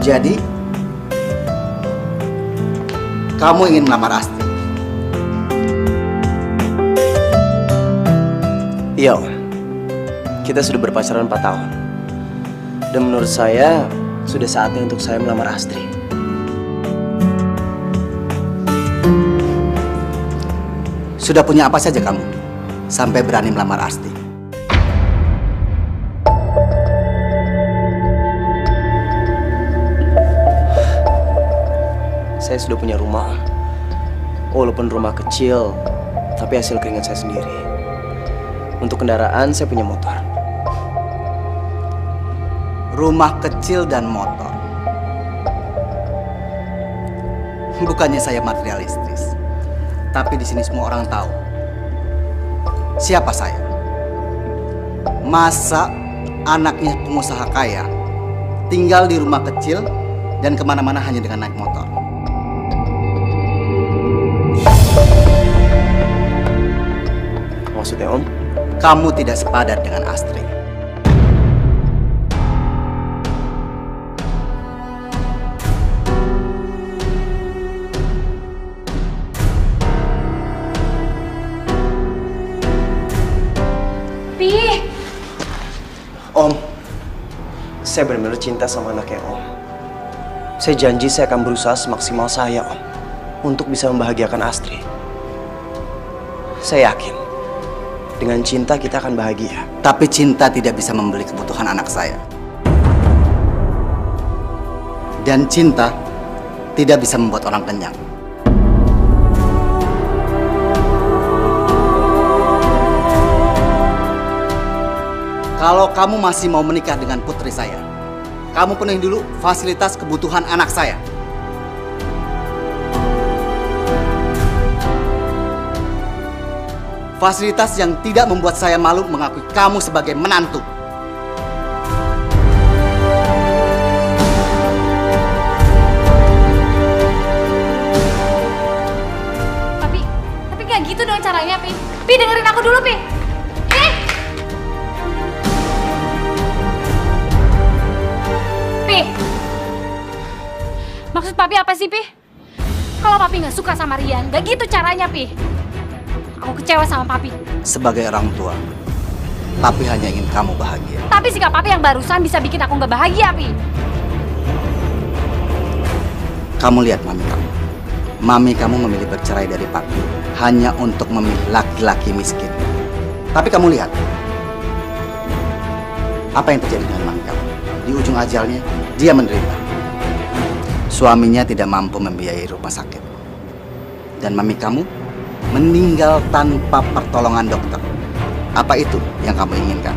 Jadi, kamu ingin melamar Astri? Iya, Om. Kita sudah berpacaran 4 tahun. Dan menurut saya, sudah saatnya untuk saya melamar Astri. Sudah punya apa saja kamu sampai berani melamar Astri? Saya sudah punya rumah. Walaupun rumah kecil, tapi hasil keringat saya sendiri. Untuk kendaraan, saya punya motor. Rumah kecil dan motor. Bukannya saya materialistis, tapi di sini semua orang tahu siapa saya. Masa anaknya pengusaha kaya tinggal di rumah kecil dan kemana-mana hanya dengan naik motor? Maksudnya, Om? Kamu tidak sepadan dengan Astri. Om, saya benar-benar cinta sama anaknya Om. Saya janji saya akan berusaha semaksimal saya, Om, untuk bisa membahagiakan Astri. Saya yakin, dengan cinta kita akan bahagia. Tapi cinta tidak bisa membeli kebutuhan anak saya. Dan cinta tidak bisa membuat orang kenyang. Kalau kamu masih mau menikah dengan putri saya, kamu penuhi dulu fasilitas kebutuhan anak saya. Fasilitas yang tidak membuat saya malu mengakui kamu sebagai menantu. Tapi nggak gitu dong caranya, Pi. Pi, dengerin aku dulu, Pi. Pi, maksud Papi apa sih, Pi? Kalau Papi nggak suka sama Rian, nggak gitu caranya, Pi. Aku kecewa sama Papi. Sebagai orang tua, Papi hanya ingin kamu bahagia. Tapi sikap Papi yang barusan bisa bikin aku nggak bahagia, Pi. Kamu lihat mami kamu. Mami kamu memilih bercerai dari Papi hanya untuk memilih laki-laki miskin. Tapi kamu lihat, apa yang terjadi dengan mami kamu? Di ujung ajalnya, dia menderita. Suaminya tidak mampu membiayai rumah sakit. Dan mami kamu meninggal tanpa pertolongan dokter. Apa itu yang kamu inginkan?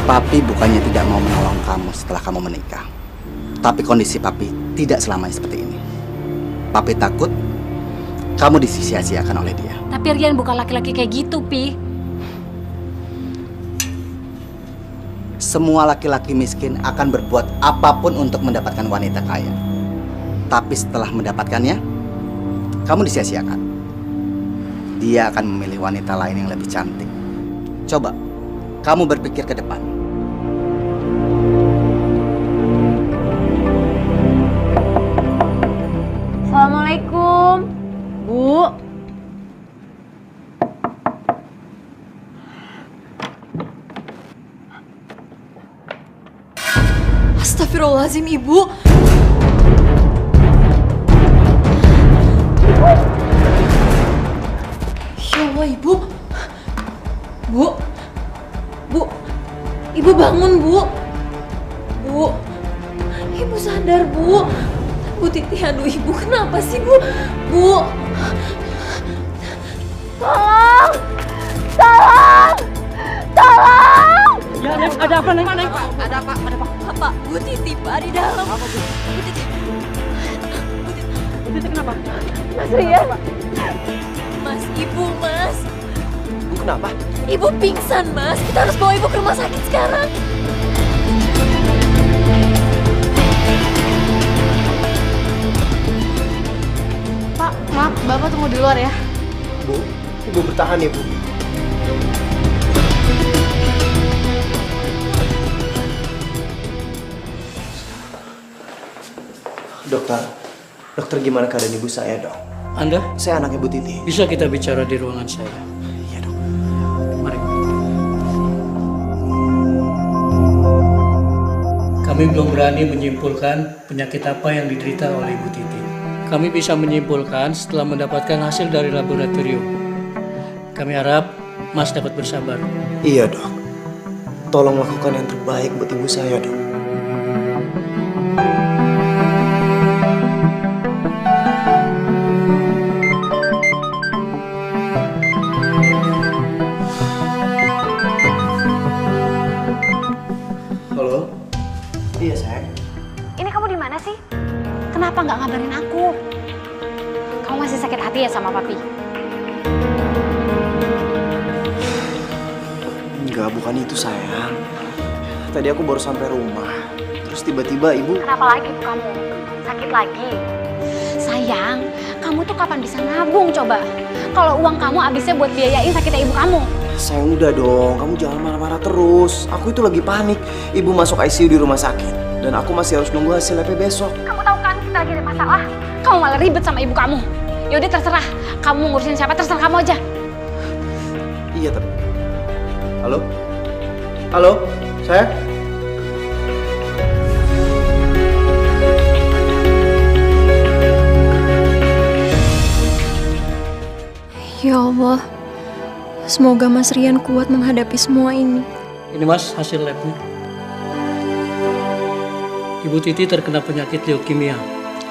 Papi bukannya tidak mau menolong kamu setelah kamu menikah. Tapi kondisi Papi tidak selamanya seperti ini. Papi takut kamu disia-siakan oleh dia. Tapi Rian bukan laki-laki kayak gitu, Pi. Semua laki-laki miskin akan berbuat apapun untuk mendapatkan wanita kaya. Tapi setelah mendapatkannya, kamu disia-siakan. Dia akan memilih wanita lain yang lebih cantik. Coba, kamu berpikir ke depan. Assalamualaikum, Bu. Astagfirullahaladzim, Ibu. Ya Allah, Ibu. Bu. Bu. Ibu bangun, Bu. Bu. Ibu sadar, Bu. Bu Titi, aduh Ibu kenapa sih, Bu? Bu. Tolong. Tolong. Tolong. Ya, Neng, ada apa, Neng? Ada apa? Ada apa? Pak, Bu Titi, Pak, di dalam. Apa, Bu? Bu Titi. Bu Titi kenapa? Mas Rian. Mas, Ibu, Mas. Bu, kenapa? Ibu pingsan, Mas. Kita harus bawa Ibu ke rumah sakit sekarang. Pak, maaf, Bapak tunggu di luar ya. Bu, Ibu bertahan ya, Bu. Dokter, dokter gimana keadaan ibu saya, dok? Anda Saya anaknya Bu Titi. bisa kita bicara di ruangan saya. Iya, dok. Mari. Kami belum berani menyimpulkan penyakit apa yang diderita oleh Ibu Titi. Kami bisa menyimpulkan setelah mendapatkan hasil dari laboratorium. Kami harap Mas dapat bersabar. Iya, dok. Tolong lakukan yang terbaik buat ibu saya, dok. Halo? Iya, sayang. Ini kamu di mana sih? Kenapa nggak ngabarin aku? Kamu masih sakit hati ya sama papi? Enggak, bukan itu, sayang. Tadi aku baru sampai rumah. Terus tiba-tiba ibu... Kenapa lagi ibu kamu? Sakit lagi? Sayang, kamu tuh kapan bisa nabung coba? Kalau uang kamu habisnya buat biayain sakitnya ibu kamu. Sayang, udah dong. Kamu jangan marah-marah terus. Aku itu lagi panik. Ibu masuk ICU di rumah sakit. Dan aku masih harus nunggu hasil lab besok. Kamu tahu kan kita lagi ada masalah? Kamu malah ribet sama ibu kamu. Yaudah terserah. Kamu ngurusin siapa terserah kamu aja. Iya, tapi... Halo? Halo? Saya? Ya Allah, semoga Mas Rian kuat menghadapi semua ini. Ini Mas hasil labnya. Ibu Titi terkena penyakit leukemia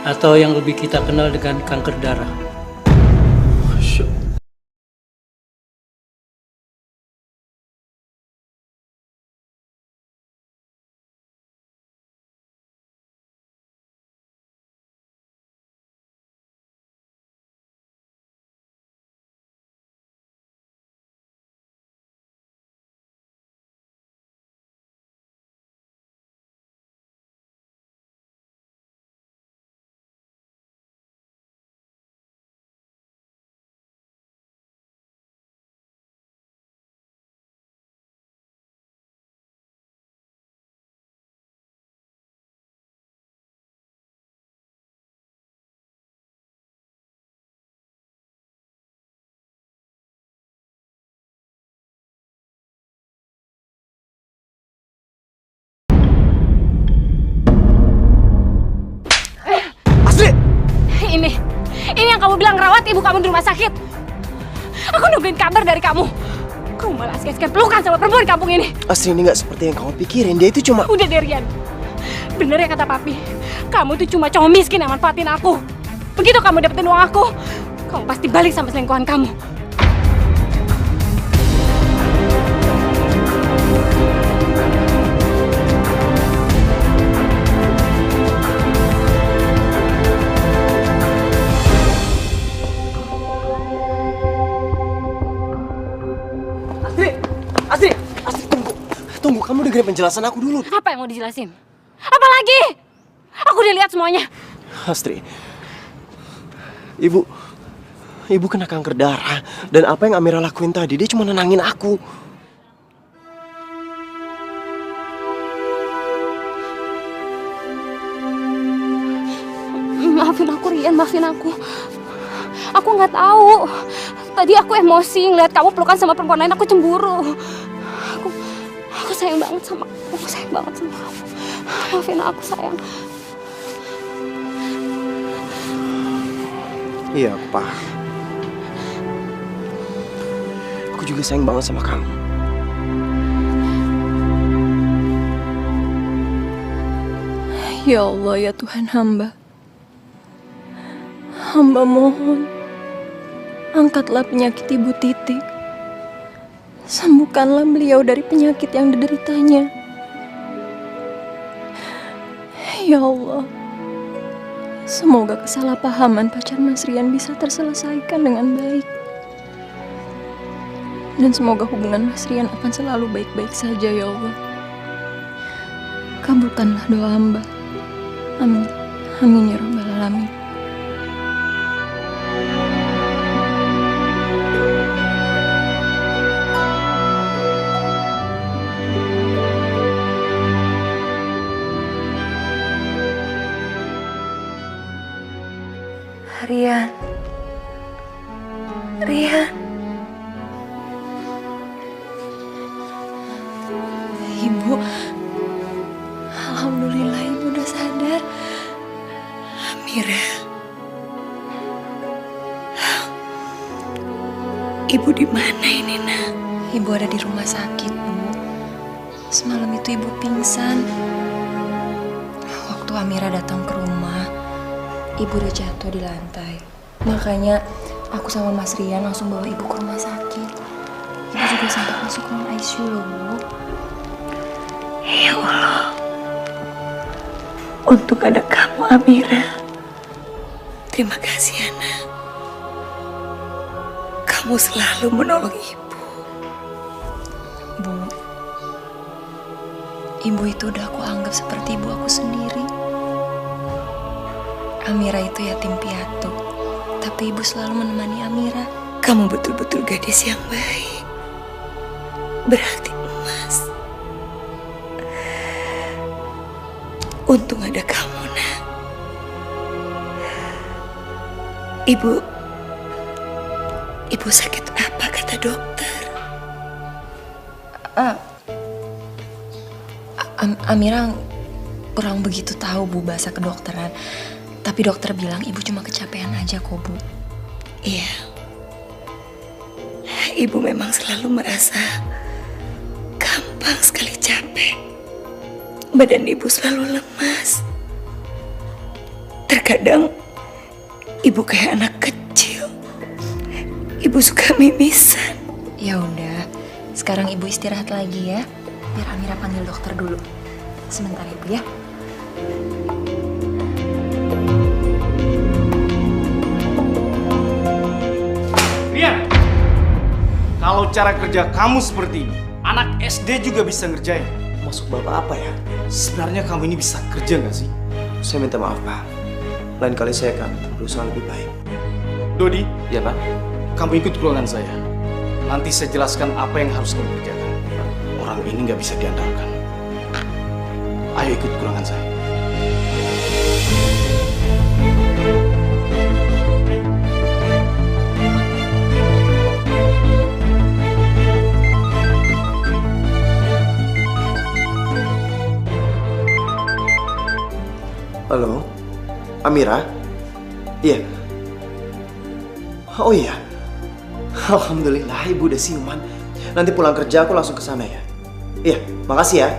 atau yang lebih kita kenal dengan kanker darah. Ini yang kamu bilang ngerawat ibu kamu di rumah sakit. Aku nungguin kabar dari kamu. Kamu malah asik-asikan pelukan sama perempuan di kampung ini. Astri, ini nggak seperti yang kamu pikirin. Dia itu cuma... Udah deh, Rian. Bener ya kata papi. Kamu tuh cuma cowok miskin yang manfaatin aku. Begitu kamu dapetin uang aku, kamu pasti balik sama selingkuhan kamu. Astri, tunggu. Kamu dengerin penjelasan aku dulu. Apa yang mau dijelasin? Apa lagi? Aku udah lihat semuanya. Astri, Ibu kena kanker darah. Dan apa yang Amira lakuin tadi, dia cuma nenangin aku. Maafin aku, Rian, maafin aku. Aku nggak tahu. Tadi aku emosi ngeliat kamu pelukan sama perempuan lain, aku cemburu. Aku sayang banget sama kamu. Aku sayang banget sama kamu. Maafin aku, sayang. Iya, aku paham. Aku juga sayang banget sama kamu. Ya Allah, ya Tuhan hamba. Hamba mohon, angkatlah penyakit Ibu Titi. Sembuhkanlah beliau dari penyakit yang dideritanya. Ya Allah, semoga kesalahpahaman pacar Mas Rian bisa terselesaikan dengan baik. Dan semoga hubungan Mas Rian akan selalu baik-baik saja, ya Allah. Kabulkanlah doa hamba. Amin. Amin ya Rabbal Alamin. Rian. Rian. Ibu. Alhamdulillah ibu udah sadar. Amira. Ibu di mana ini, Nak? Ibu ada di rumah sakit, Bu. Semalam itu ibu pingsan. Waktu Amira datang ke rumah, ibu udah jatuh di lantai. Makanya aku sama Mas Rian langsung bawa ibu ke rumah sakit. Ibu juga sempat masuk ruang ICU loh, Bu. Ya Allah. Untuk ada kamu, Amira. Terima kasih, Ana. Kamu selalu menolong ibu. Bu, ibu itu udah aku anggap seperti ibu aku sendiri. Amira itu yatim piatu, tapi ibu selalu menemani Amira. Kamu betul-betul gadis yang baik, berarti emas. Untung ada kamu, Nak. Ibu sakit apa kata dokter? Amira kurang begitu tahu, Bu, bahasa kedokteran. Tapi dokter bilang ibu cuma kecapean aja kok, Bu. Iya. Ibu memang selalu merasa gampang sekali capek. Badan ibu selalu lemas. Terkadang ibu kayak anak kecil. Ibu suka mimisan. Ya udah, sekarang ibu istirahat lagi ya. Biar Amira panggil dokter dulu. Sebentar ibu ya. Rian, kalau cara kerja kamu seperti ini, anak SD juga bisa ngerjain. Maksud Bapak apa ya? Sebenarnya kamu ini bisa kerja nggak sih? Saya minta maaf, Pak. Lain kali saya akan berusaha lebih baik. Dodi, Iya, Pak. kamu ikut ke ruangan saya. Nanti saya jelaskan apa yang harus kamu kerjakan. Orang ini nggak bisa diandalkan. Ayo ikut ke ruangan saya. Halo, Amira? Iya. Oh iya. Alhamdulillah ibu udah siuman. Nanti pulang kerja aku langsung ke sana ya. Iya, makasih ya.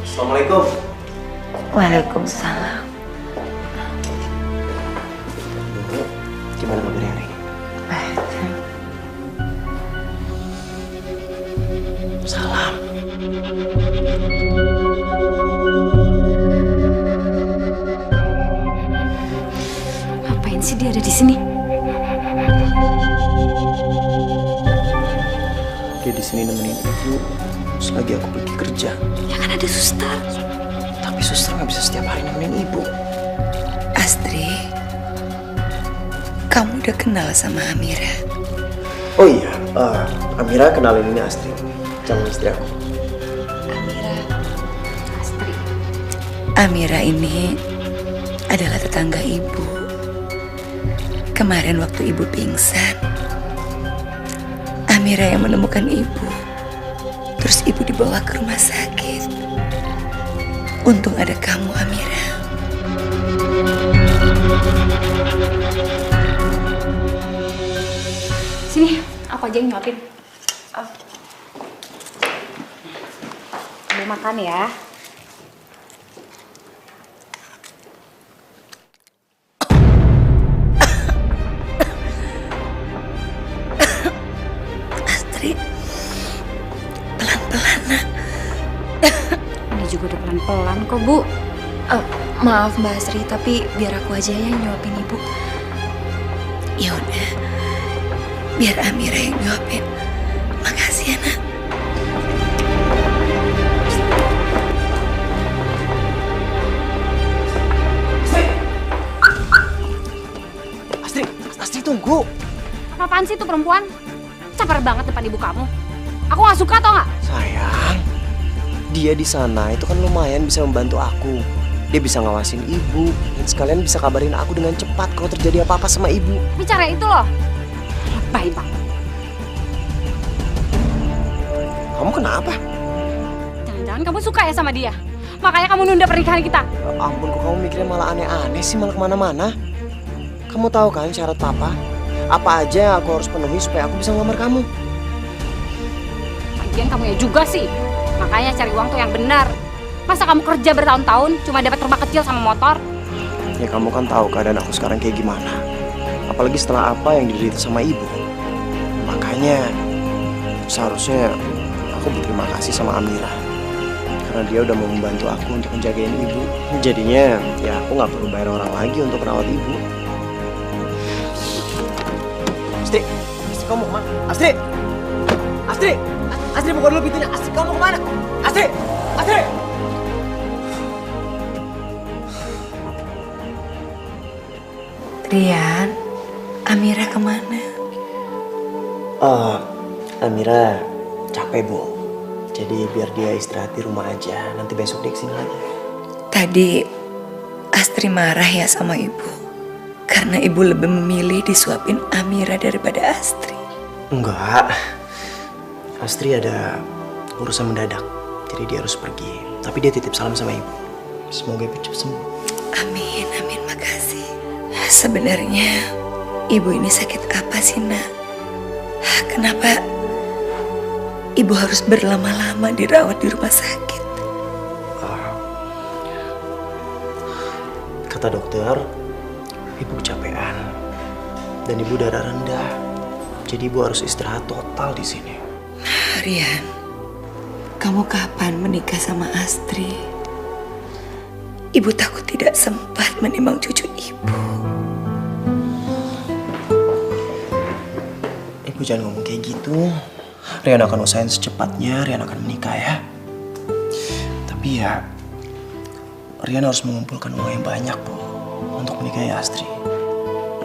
Assalamualaikum. Waalaikumsalam. Gimana kabarnya hari ini? Salam. Ngapain sih dia ada di sini? Dia di sini nemenin ibu selagi aku pergi kerja. Ya kan ada suster. Tapi suster nggak bisa setiap hari nemenin ibu. Astri, kamu udah kenal sama Amira? Oh iya, Amira kenalin ini Astrid, calon istri aku. Amira, Astri. Amira ini adalah tetangga ibu. Kemarin waktu ibu pingsan, Amira yang menemukan ibu. Terus ibu dibawa ke rumah sakit. Untung ada kamu, Amira. Sini, aku aja yang nyuapin. Kamu makan ya. Astri, pelan-pelan, Nak. Ini juga udah pelan-pelan kok, Bu. Maaf Mbak Astri, tapi biar aku aja yang nyuapin ibu. Ya udah, biar Amira yang nyuapin. Makasih ya, Nak. tunggu. Apaan sih itu perempuan? Caper banget depan ibu kamu. Aku gak suka tau gak? Sayang, dia di sana itu kan lumayan bisa membantu aku. Dia bisa ngawasin ibu dan sekalian bisa kabarin aku dengan cepat kalau terjadi apa-apa sama ibu. Bicara itu loh. Lebay banget. Kamu kenapa? Jangan-jangan kamu suka ya sama dia? Makanya kamu nunda pernikahan kita. Ya ampun, kok kamu mikirnya malah aneh-aneh sih, malah kemana-mana. Kamu tahu kan syarat papa? Apa aja yang aku harus penuhi supaya aku bisa ngelamar kamu? Lagian kamu ya juga sih. Makanya cari uang tuh yang benar. Masa kamu kerja bertahun-tahun cuma dapat rumah kecil sama motor? Ya kamu kan tahu keadaan aku sekarang kayak gimana. Apalagi setelah apa yang diderita sama ibu. Makanya seharusnya aku berterima kasih sama Amira. Karena dia udah mau membantu aku untuk menjagain ibu. Jadinya ya aku nggak perlu bayar orang lagi untuk merawat ibu. Astri, Astri kamu kemana? Astri! Astri! Astri buka dulu pintunya. Astri kamu kemana? Astri! Astri! Rian, Amira kemana? Amira capek, Bu. Jadi biar dia istirahat di rumah aja. Nanti besok dia kesini lagi. Tadi Astri marah ya sama ibu. Karena ibu lebih memilih disuapin Amira daripada Astri. Enggak. Astri ada urusan mendadak. Jadi dia harus pergi. Tapi dia titip salam sama ibu. Semoga ibu cepat sembuh. Amin, amin, makasih. Sebenarnya ibu ini sakit apa sih, Nak? Kenapa ibu harus berlama-lama dirawat di rumah sakit? Kata dokter, ibu kecapean dan ibu darah rendah. Jadi ibu harus istirahat total di sini. Rian, kamu kapan menikah sama Astri? Ibu takut tidak sempat menimbang cucu ibu. Ibu jangan ngomong kayak gitu. Rian akan usahain secepatnya, Rian akan menikah ya. Tapi ya, Rian harus mengumpulkan uang yang banyak, Bu, untuk menikahi Astri.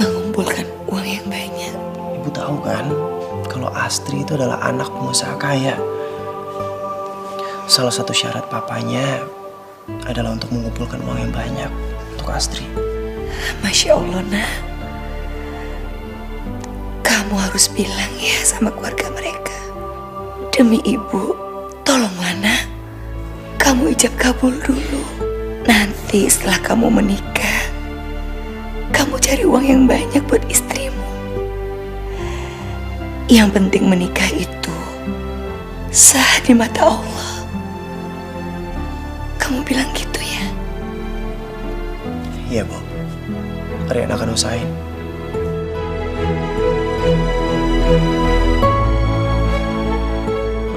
Mengumpulkan uang yang banyak. Ibu tahu kan, kalau Astri itu adalah anak pengusaha kaya. Salah satu syarat papanya adalah untuk mengumpulkan uang yang banyak untuk Astri. Masya Allah, Nak. Kamu harus bilang ya sama keluarga mereka. Demi ibu, tolonglah, Nak. Kamu ijab kabul dulu. Nanti setelah kamu menikah, kamu cari uang yang banyak buat istrimu. Yang penting menikah itu sah di mata Allah. Kamu bilang gitu ya? Iya, Bu. Rian akan usahain.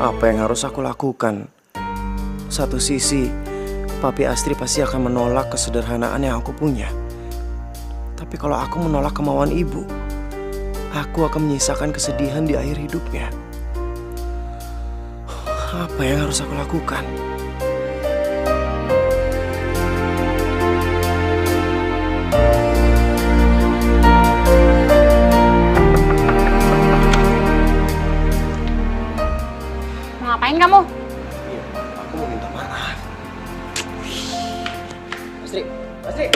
Apa yang harus aku lakukan? Satu sisi, Papi Astri pasti akan menolak kesederhanaan yang aku punya. Tapi kalau aku menolak kemauan ibu, aku akan menyisakan kesedihan di akhir hidupnya. Apa yang harus aku lakukan? Mau ngapain kamu? Iya, aku mau minta maaf. Astri, Astri.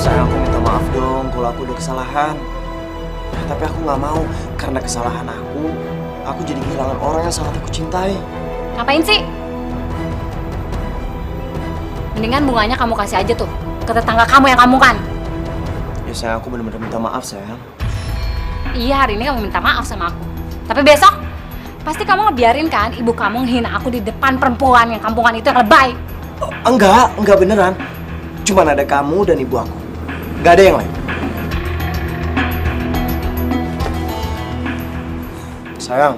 Sayang, aku minta maaf dong kalau aku udah kesalahan. Tapi aku nggak mau karena kesalahan aku jadi kehilangan orang yang sangat aku cintai. Ngapain sih? Mendingan bunganya kamu kasih aja tuh ke tetangga kamu yang kamu kan. Ya sayang, aku benar-benar minta maaf sayang. Iya, hari ini kamu minta maaf sama aku. Tapi besok pasti kamu ngebiarin kan ibu kamu ngehina aku di depan perempuan yang kampungan itu yang lebay. Enggak beneran. Cuman ada kamu dan ibu aku. Gak ada yang lain. Sayang,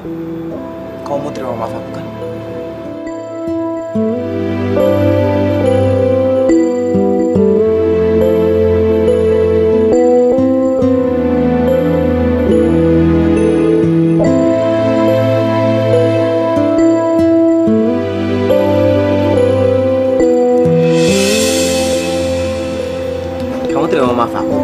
kamu mau terima maaf aku kan? Kamu terima maaf aku?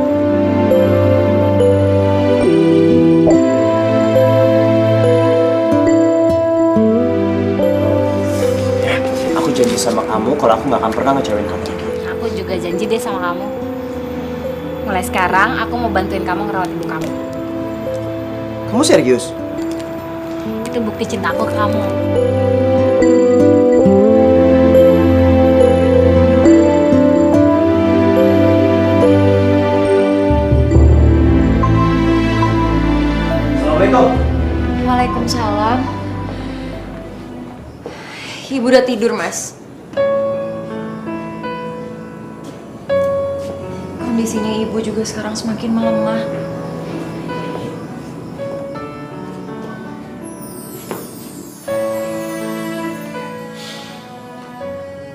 Ya, aku janji sama kamu kalau aku nggak akan pernah ngecewain kamu lagi. Aku juga janji deh sama kamu. Mulai sekarang aku mau bantuin kamu ngerawat ibu kamu. Kamu serius? Itu bukti cinta aku ke kamu. Assalamualaikum. Waalaikumsalam. Ibu udah tidur, Mas. Kondisinya ibu juga sekarang semakin melemah.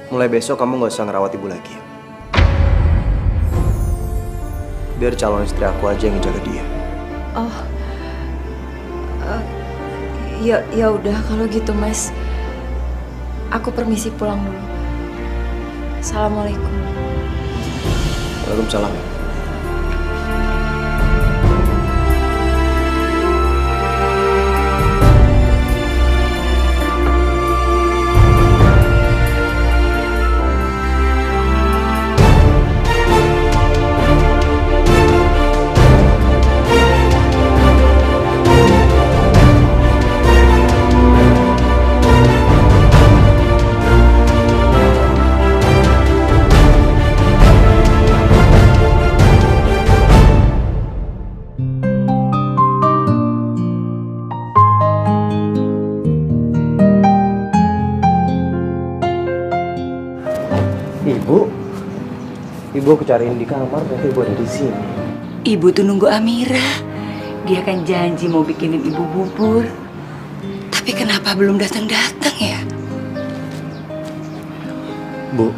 Mulai besok kamu nggak usah ngerawat ibu lagi. Biar calon istri aku aja yang ngejaga dia. Oh, ya udah kalau gitu, Mas. Aku permisi pulang dulu. Assalamualaikum. Waalaikumsalam. Ibu aku cariin di kamar, ternyata ibu ada di sini. Ibu tuh nunggu Amira. Dia kan janji mau bikinin ibu bubur. Tapi kenapa belum datang-datang ya? Bu,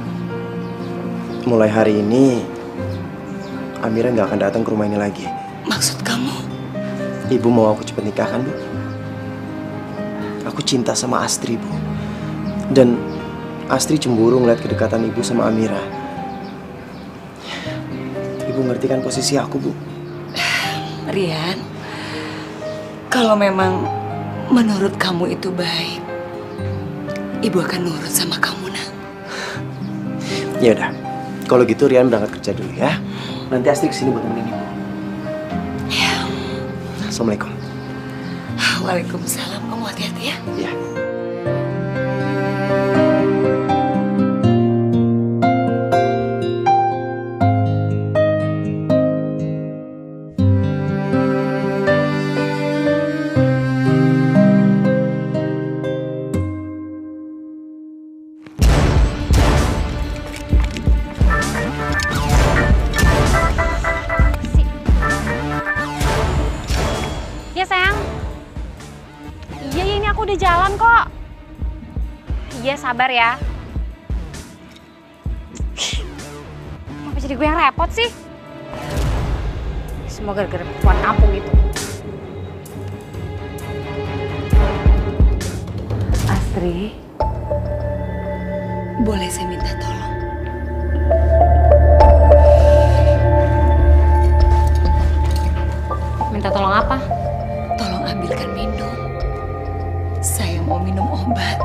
mulai hari ini Amira nggak akan datang ke rumah ini lagi. Maksud kamu? Ibu mau aku cepet nikah kan, Bu? Aku cinta sama Astri, Bu. Dan Astri cemburu ngeliat kedekatan ibu sama Amira. Ibu ngerti kan posisi aku, Bu? Rian, kalau memang menurut kamu itu baik, ibu akan nurut sama kamu, nak. Ya udah, kalau gitu Rian berangkat kerja dulu ya. Nanti Astri kesini buat nemenin ibu. Ya. Assalamualaikum. Waalaikumsalam. Kamu hati-hati ya. Ya. Ya sayang. Iya ini aku udah jalan kok. Iya sabar ya. Kenapa jadi gue yang repot sih? Semua gara-gara perempuan kampung itu. Astri, boleh saya minta tolong? Minta tolong apa? Tolong ambilkan minum. Saya mau minum obat.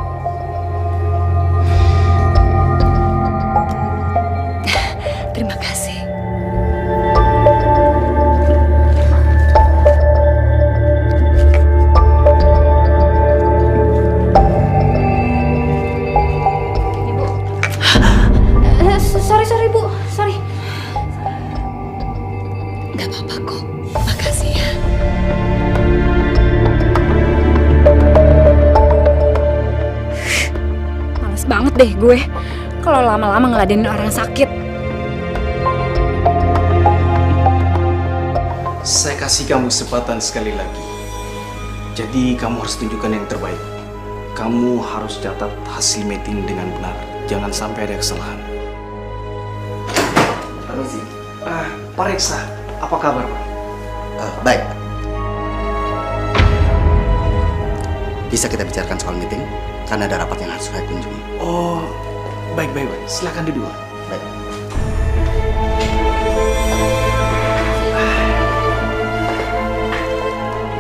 Terima kasih. Ibu. Sorry Bu. Sorry. Gak apa-apa kok. Makasih ya. Males banget deh gue. kalau lama-lama ngeladenin orang sakit. Saya kasih kamu kesempatan sekali lagi. Jadi kamu harus tunjukkan yang terbaik. Kamu harus catat hasil meeting dengan benar. Jangan sampai ada kesalahan. Permisi. Pak Reksa, apa kabar Pak? Baik. Bisa kita bicarakan soal meeting? Karena ada rapat yang harus saya kunjungi. Oh, baik. Silakan duduk. Baik.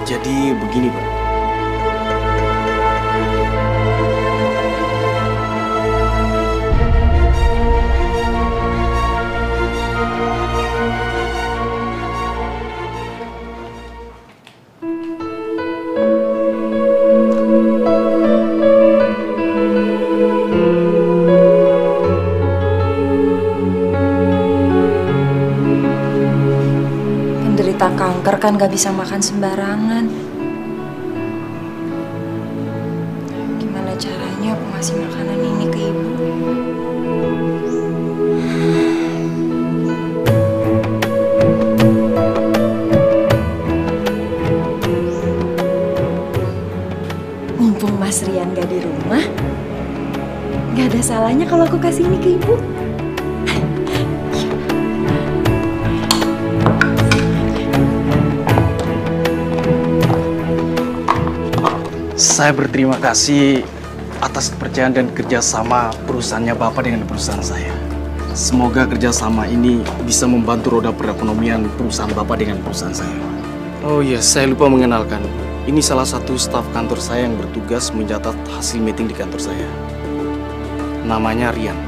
Jadi begini Pak. Penderita kanker kan gak bisa makan sembarangan. Gimana caranya aku ngasih makanan ini ke ibu? Mumpung Mas Rian gak di rumah, gak ada salahnya kalau aku kasih ini ke ibu. Saya berterima kasih atas kepercayaan dan kerjasama perusahaannya Bapak dengan perusahaan saya. Semoga kerjasama ini bisa membantu roda perekonomian perusahaan Bapak dengan perusahaan saya. Oh iya, saya lupa mengenalkan. Ini salah satu staf kantor saya yang bertugas mencatat hasil meeting di kantor saya. Namanya Rian.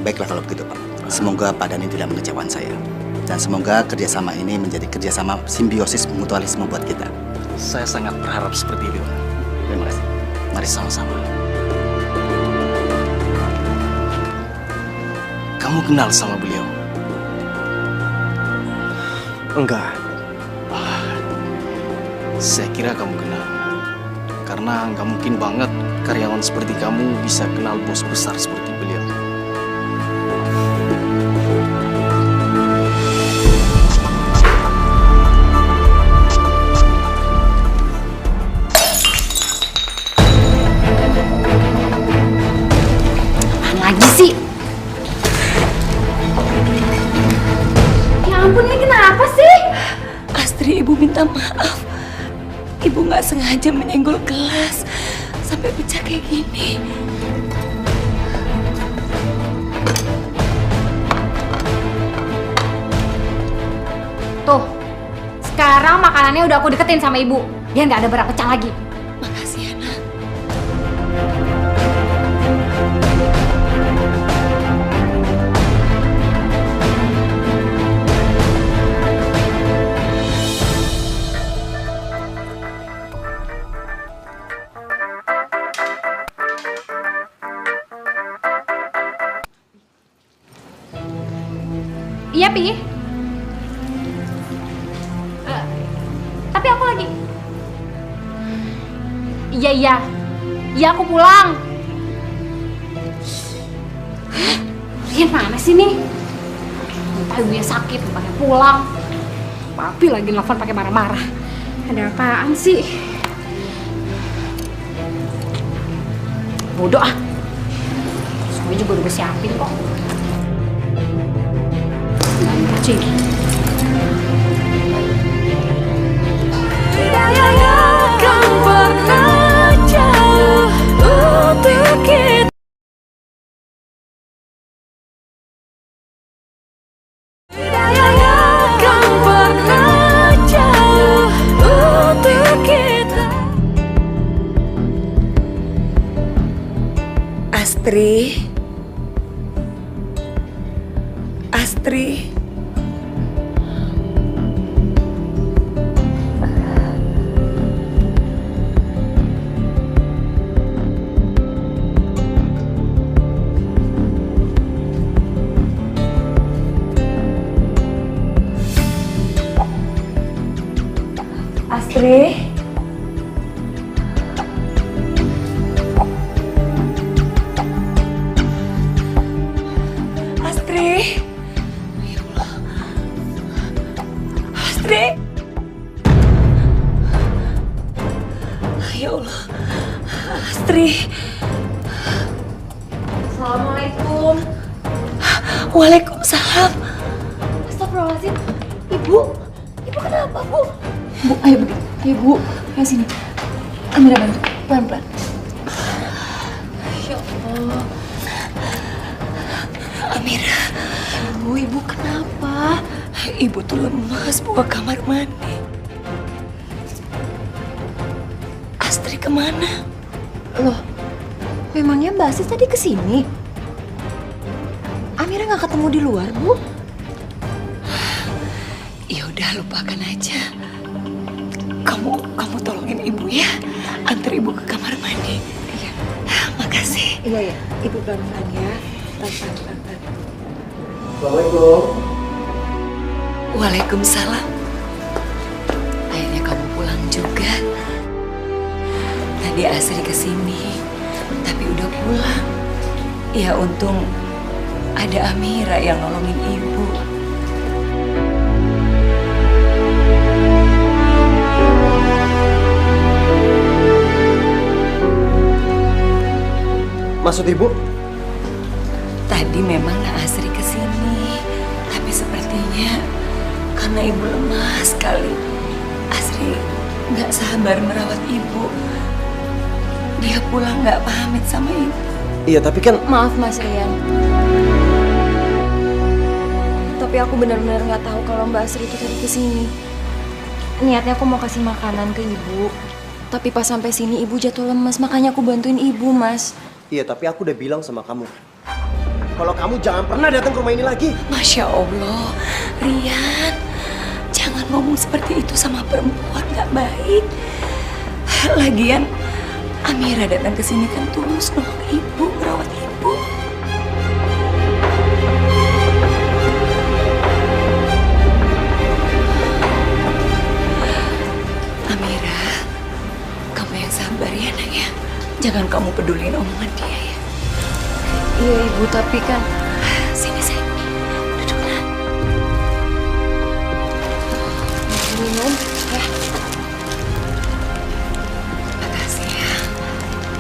Baiklah kalau begitu, Pak. Semoga Pak Dhani tidak mengecewakan saya. Dan semoga kerjasama ini menjadi kerjasama simbiosis mutualisme buat kita. Saya sangat berharap seperti itu, Pak. Terima kasih. Mari sama-sama. Kamu kenal sama beliau? Enggak. Saya kira kamu kenal. Karena nggak mungkin banget karyawan seperti kamu bisa kenal bos besar seperti beliau. Lagi sih. Ya ampun, ini kenapa sih? Astri, ibu minta maaf. Ibu nggak sengaja menyenggol gelas sampai pecah kayak gini. Tuh, sekarang makanannya udah aku deketin sama ibu. Biar nggak ada barang pecah lagi. Makasih ya, Nak. Iya, Pi. Tapi aku lagi... Iya, aku pulang. Rian mana sih nih? Entah ibunya sakit, pakai pulang. Papi lagi nelfon pakai marah-marah. Ada apaan sih? Bodoh ah. Semua juga udah gue siapin kok. Cik. Astri. Astri. Astri. Assalamualaikum. Waalaikumsalam. Astagfirullahaladzim. Ibu kenapa, Bu? Bu, ayo begini. Ayo, Bu. Ayo sini. Amira bantu. Pelan-pelan. Ya Allah. Amira, Ibu kenapa? ibu tuh lemas bawa kamar mandi. Astri kemana? Loh, memangnya Mbak Asis tadi kesini? Amira nggak ketemu di luar, Bu? Ya udah lupakan aja. Kamu tolongin ibu ya. Antar ibu ke kamar mandi. Iya. Makasih. Iya, Ibu pelan-pelan ya. Pelan-pelan. Assalamualaikum. Waalaikumsalam. Akhirnya kamu pulang juga. Tadi Asri kesini, tapi udah pulang. Ya untung ada Amira yang nolongin ibu. Maksud ibu? Tadi memang Asri kesini, tapi sepertinya karena ibu lemah sekali, Asri nggak sabar merawat ibu. Dia pulang nggak pamit sama ibu. Iya, tapi kan Maaf Mas Rian. Tapi aku benar-benar nggak tahu kalau Mbak Asri itu tadi kesini. Niatnya aku mau kasih makanan ke ibu. Tapi pas sampai sini ibu jatuh lemas, makanya aku bantuin ibu, Mas. iya, tapi aku udah bilang sama kamu. Kalau kamu jangan pernah datang ke rumah ini lagi. Masya Allah, Rian, jangan ngomong seperti itu sama perempuan, nggak baik. Lagian, Amira datang ke sini kan tulus nolong ibu, merawat ibu. Amira, kamu yang sabar ya, Nak ya. Jangan kamu pedulin omongan dia ya. Iya ibu, tapi kan Sini, sayang. Duduk, Nak. minum ya. Makasih ya.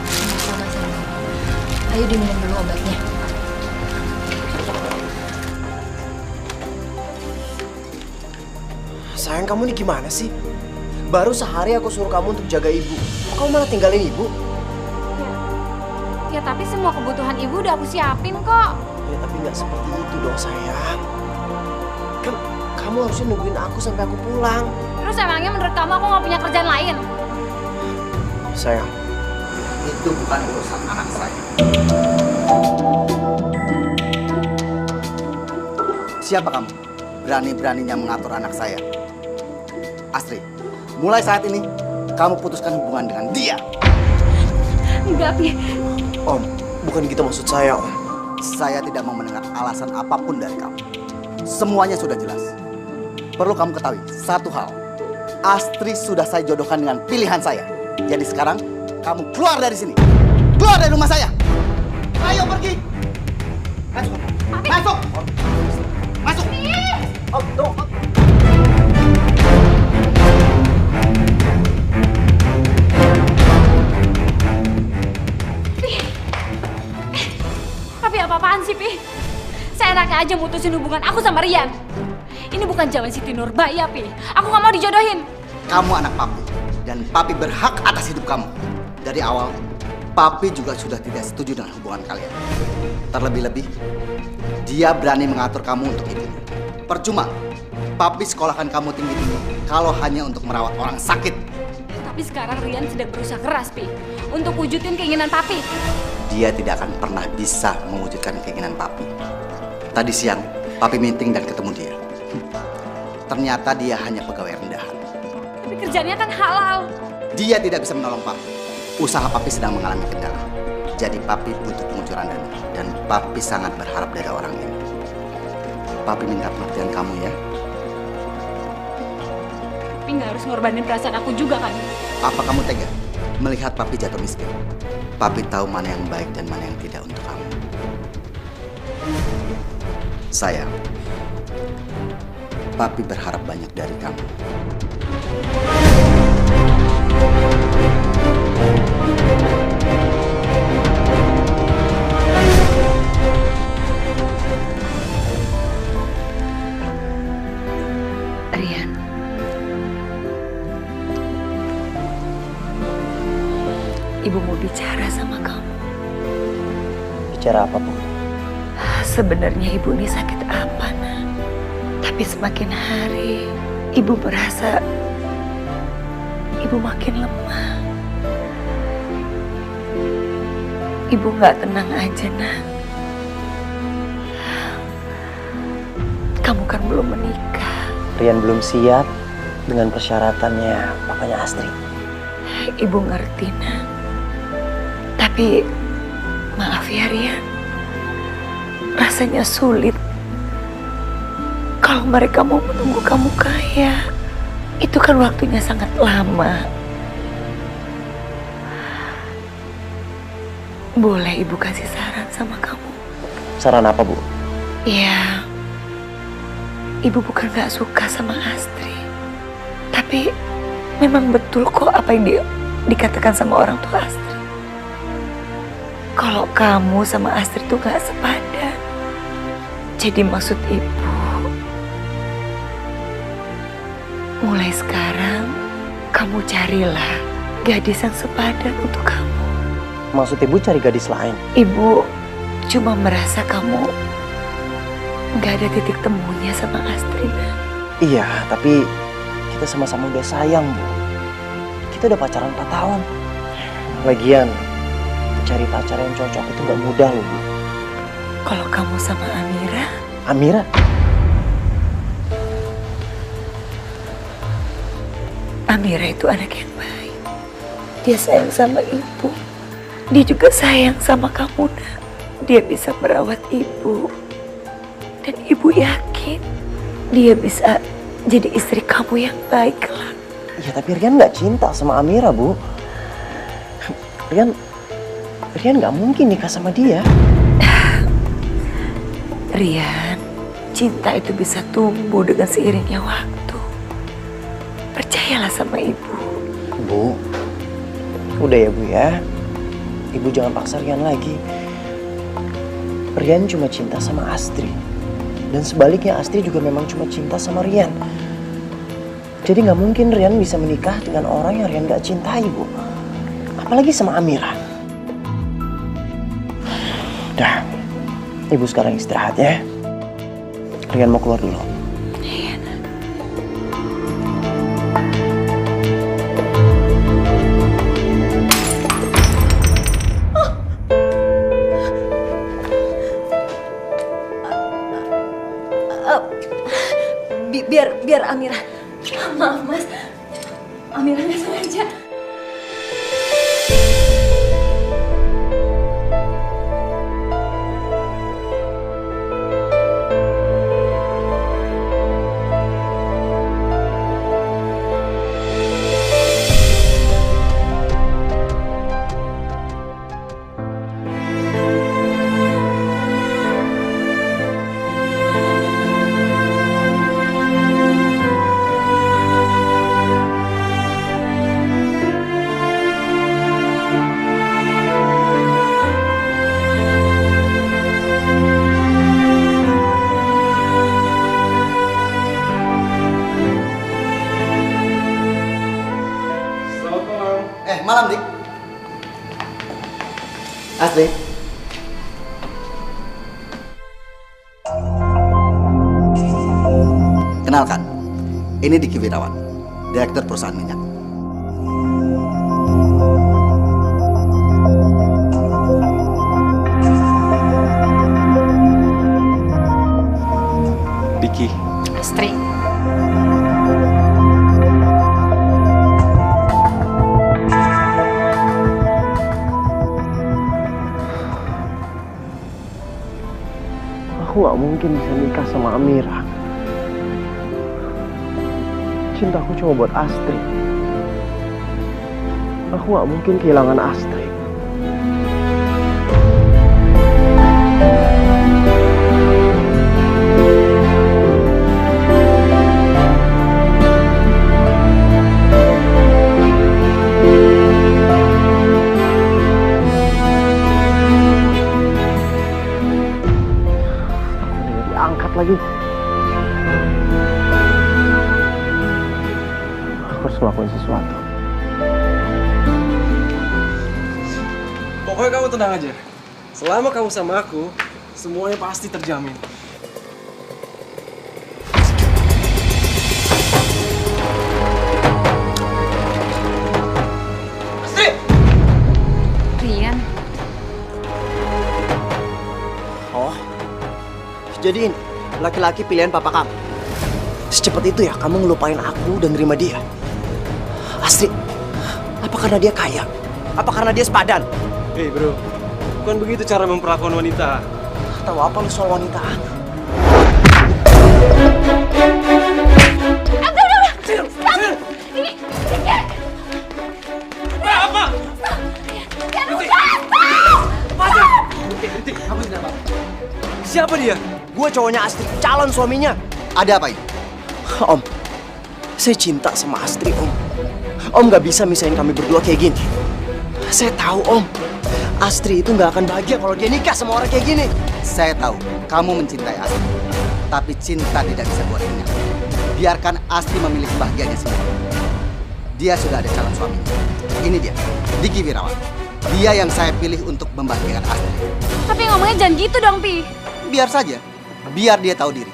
Sama-sama. Ayo diminum dulu obatnya. Sayang, kamu ini gimana sih? Baru sehari aku suruh kamu untuk jaga ibu. Kok kamu malah tinggalin ibu? Ya tapi semua kebutuhan ibu udah aku siapin kok. Ya tapi nggak seperti itu dong sayang. Kan kamu harusnya nungguin aku sampai aku pulang. Terus emangnya menurut kamu aku nggak punya kerjaan lain? Sayang, Itu bukan urusan anak saya. Siapa kamu? Berani-beraninya mengatur anak saya. Astri, mulai saat ini kamu putuskan hubungan dengan dia. Enggak, Pi. Om, bukan gitu maksud saya, Om. Saya tidak mau mendengar alasan apapun dari kamu. Semuanya sudah jelas. Perlu kamu ketahui satu hal. Astri sudah saya jodohkan dengan pilihan saya. Jadi sekarang kamu keluar dari sini. Keluar dari rumah saya. Ayo pergi. Masuk. Masuk. Masuk. Om, tunggu. Tapi apa-apaan sih, Pi? Saya enaknya aja mutusin hubungan aku sama Rian. Ini bukan zaman Siti Nurbaya, Pi. Aku nggak mau dijodohin. Kamu anak papi. Dan papi berhak atas hidup kamu. Dari awal, papi juga sudah tidak setuju dengan hubungan kalian. Terlebih-lebih, dia berani mengatur kamu untuk ibunya. Percuma, papi sekolahkan kamu tinggi-tinggi kalau hanya untuk merawat orang sakit. Tapi sekarang Rian sedang berusaha keras, Pi. Untuk wujudin keinginan papi. Dia tidak akan pernah bisa mewujudkan keinginan papi. Tadi siang, papi meeting dan ketemu dia. Ternyata dia hanya pegawai rendahan. Tapi kerjanya kan halal. Dia tidak bisa menolong papi. Usaha papi sedang mengalami kendala. Jadi papi butuh pengucuran dana. Dan papi sangat berharap dari orang ini. Papi minta pengertian kamu ya. Tapi nggak harus ngorbanin perasaan aku juga kan? Apa kamu tega melihat papi jatuh miskin? Papi tahu mana yang baik dan mana yang tidak untuk kamu. Sayang, papi berharap banyak dari kamu. Bicara apa, Bu? Sebenarnya ibu ini sakit apa, Nak? Tapi semakin hari ibu merasa ibu makin lemah. Ibu nggak tenang aja, Nak. Kamu kan belum menikah. Rian belum siap dengan persyaratannya papanya Astrid. Ibu ngerti, Nak. Tapi maaf ya, Rian. Rasanya sulit kalau mereka mau menunggu kamu kaya. Itu kan waktunya sangat lama. Boleh ibu kasih saran sama kamu? Saran apa, Bu? Ya, ibu bukan gak suka sama Astri. Tapi memang betul kok apa yang dikatakan sama orang tua Astri. Kalau kamu sama Astri tuh gak sepadan. Jadi maksud ibu, mulai sekarang kamu carilah gadis yang sepadan untuk kamu. Maksud Ibu cari gadis lain? Ibu cuma merasa kamu gak ada titik temunya sama Astrid. Iya, tapi kita sama-sama udah sayang, Bu. Kita udah pacaran 4 tahun. Lagian, cari pacar yang cocok itu gak mudah loh, Bu. Kalau kamu sama Amira? Amira? Amira itu anak yang baik. Dia sayang sama ibu. Dia juga sayang sama kamu, Nak. Dia bisa merawat ibu. Dan ibu yakin dia bisa jadi istri kamu yang baik kelak. Ya tapi Rian gak cinta sama Amira, Bu. Rian gak mungkin nikah sama dia. Rian, cinta itu bisa tumbuh dengan seiringnya waktu. Percayalah sama ibu. Bu, udah ya, Bu ya. Ibu jangan paksa Rian lagi. Rian cuma cinta sama Astri. Dan sebaliknya Astri juga memang cuma cinta sama Rian. Jadi gak mungkin Rian bisa menikah dengan orang yang Rian gak cintai, Bu. Apalagi sama Amira. Udah, Ibu sekarang istirahat ya. Rian mau keluar dulu. Iya, Nak. Biar Amira. Maaf, Mas. Amira nggak sengaja. Malam, Dik. Astrid. Kenalkan, ini Diki Wirawan, Direktur Perusahaan Minyak. Diki, Astri. Aku gak mungkin bisa nikah sama Amira. Cintaku cuma buat Astrid. Aku gak mungkin kehilangan Astrid. Angkat lagi. Aku harus ngelakuin sesuatu. pokoknya kamu tenang aja. Selama kamu sama aku, semuanya pasti terjamin. Rian, Oh, jadi ini laki-laki pilihan papa kamu. Secepat itu ya kamu ngelupain aku dan nerima dia. Astrid, apa karena dia kaya? Apa karena dia sepadan? Hei bro, bukan begitu cara memperlakukan wanita. Tahu apa lu soal wanita? Siapa dia? Gue cowoknya Astrid, calon suaminya. Ada apa ini? Om, saya cinta sama Astrid, Om. Om gak bisa misahin kami berdua kayak gini. Saya tahu, Om. Astrid itu gak akan bahagia kalau dia nikah sama orang kayak gini. Saya tahu kamu mencintai Astri, tapi cinta tidak bisa buat kenyang. Biarkan Astri memilih kebahagiaannya sendiri. Dia sudah ada calon suaminya. Ini dia, Diki Wirawan. Dia yang saya pilih untuk membahagiakan Astri. tapi ngomongnya jangan gitu dong, Pi. Biar saja, biar dia tahu diri.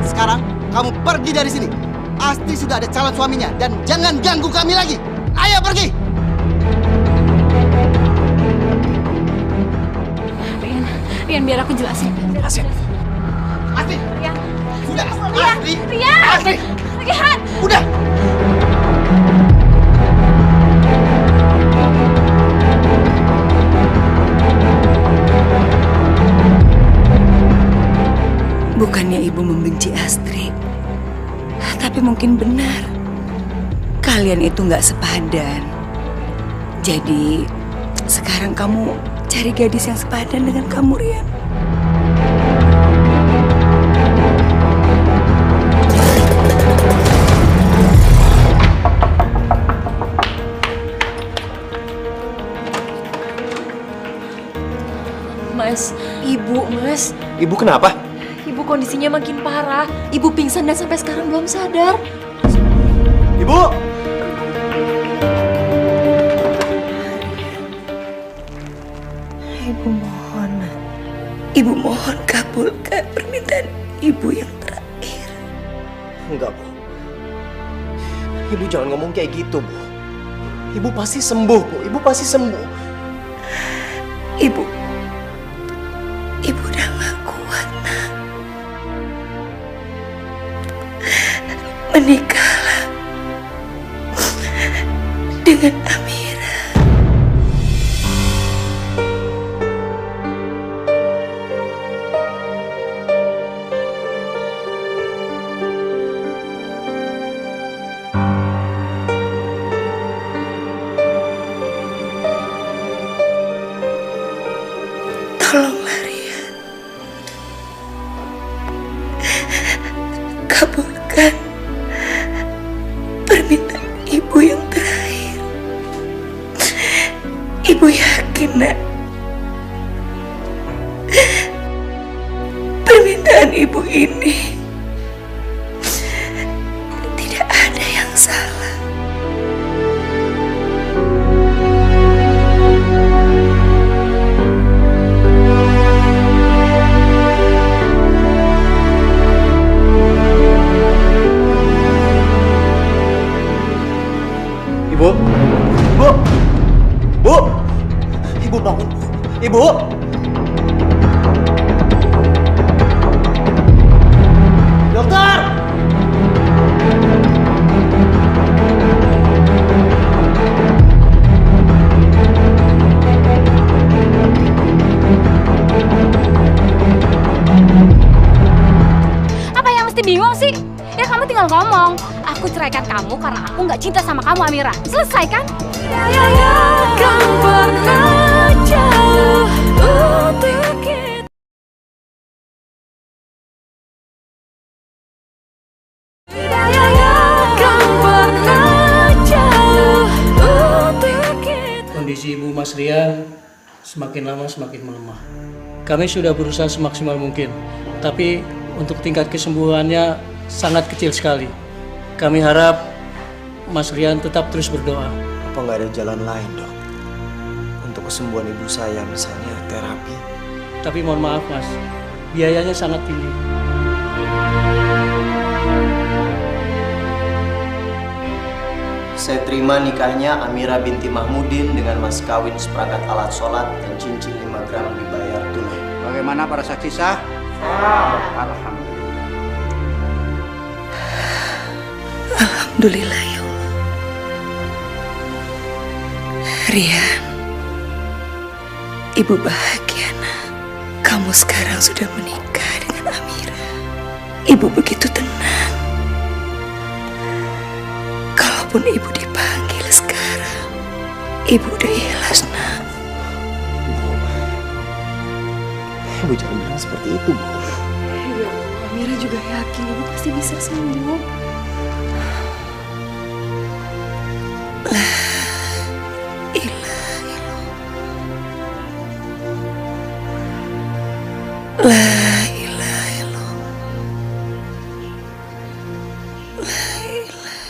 Sekarang kamu pergi dari sini. Astri sudah ada calon suaminya dan jangan ganggu kami lagi. Ayo pergi. Rian, biar aku jelasin. Jelasin. Astri, Rian, sudah. Rian, Astri, Rian, Astri, Rian. udah. Bukannya ibu membenci Astrid, tapi mungkin benar. Kalian itu nggak sepadan. Jadi sekarang kamu cari gadis yang sepadan dengan kamu, Rian. Mas, ibu, Mas. Ibu kenapa? Ibu kondisinya makin parah. Ibu pingsan dan sampai sekarang belum sadar. Ibu! Ibu mohon kabulkan permintaan ibu yang terakhir. Enggak, Bu. Ibu jangan ngomong kayak gitu, Bu. Ibu pasti sembuh, Bu. Ibu pasti sembuh. Ibu udah gak kuat, Nak. Menikahlah dengan Amira. Tolonglah, Rian. Kabulkan permintaan ibu yang terakhir. Ibu yakin, Nak, permintaan ibu ini tidak ada yang salah. Ibu! Bu! Bu! Ibu bangun, Bu. Ibu! Dokter! Apa yang mesti bingung sih? Ya kamu tinggal ngomong. Aku ceraikan kamu karena aku nggak cinta sama kamu, Amira. Selesai kan? Kondisi Ibu Mas Rian semakin lama semakin melemah. Kami sudah berusaha semaksimal mungkin, tapi untuk tingkat kesembuhannya sangat kecil sekali. Kami harap Mas Rian tetap terus berdoa. Apa nggak ada jalan lain, Dok? Untuk kesembuhan ibu saya, misalnya terapi. Tapi mohon maaf Mas, biayanya sangat tinggi. Saya terima nikahnya Amira binti Mahmudin dengan mas kawin seperangkat alat sholat dan cincin 5 gram dibayar tunai. Bagaimana para saksi sah? Alhamdulillah. Alhamdulillah ya Allah. Rian, Ibu bahagia nak. Kamu sekarang sudah menikah dengan Amira. Ibu begitu tenang. Kalaupun Ibu dipanggil sekarang, Ibu udah ikhlas nak. Ibu jangan bilang seperti itu, Bu. Ya, Amira juga yakin Ibu pasti bisa sembuh. La ilaha illallah. La ilaha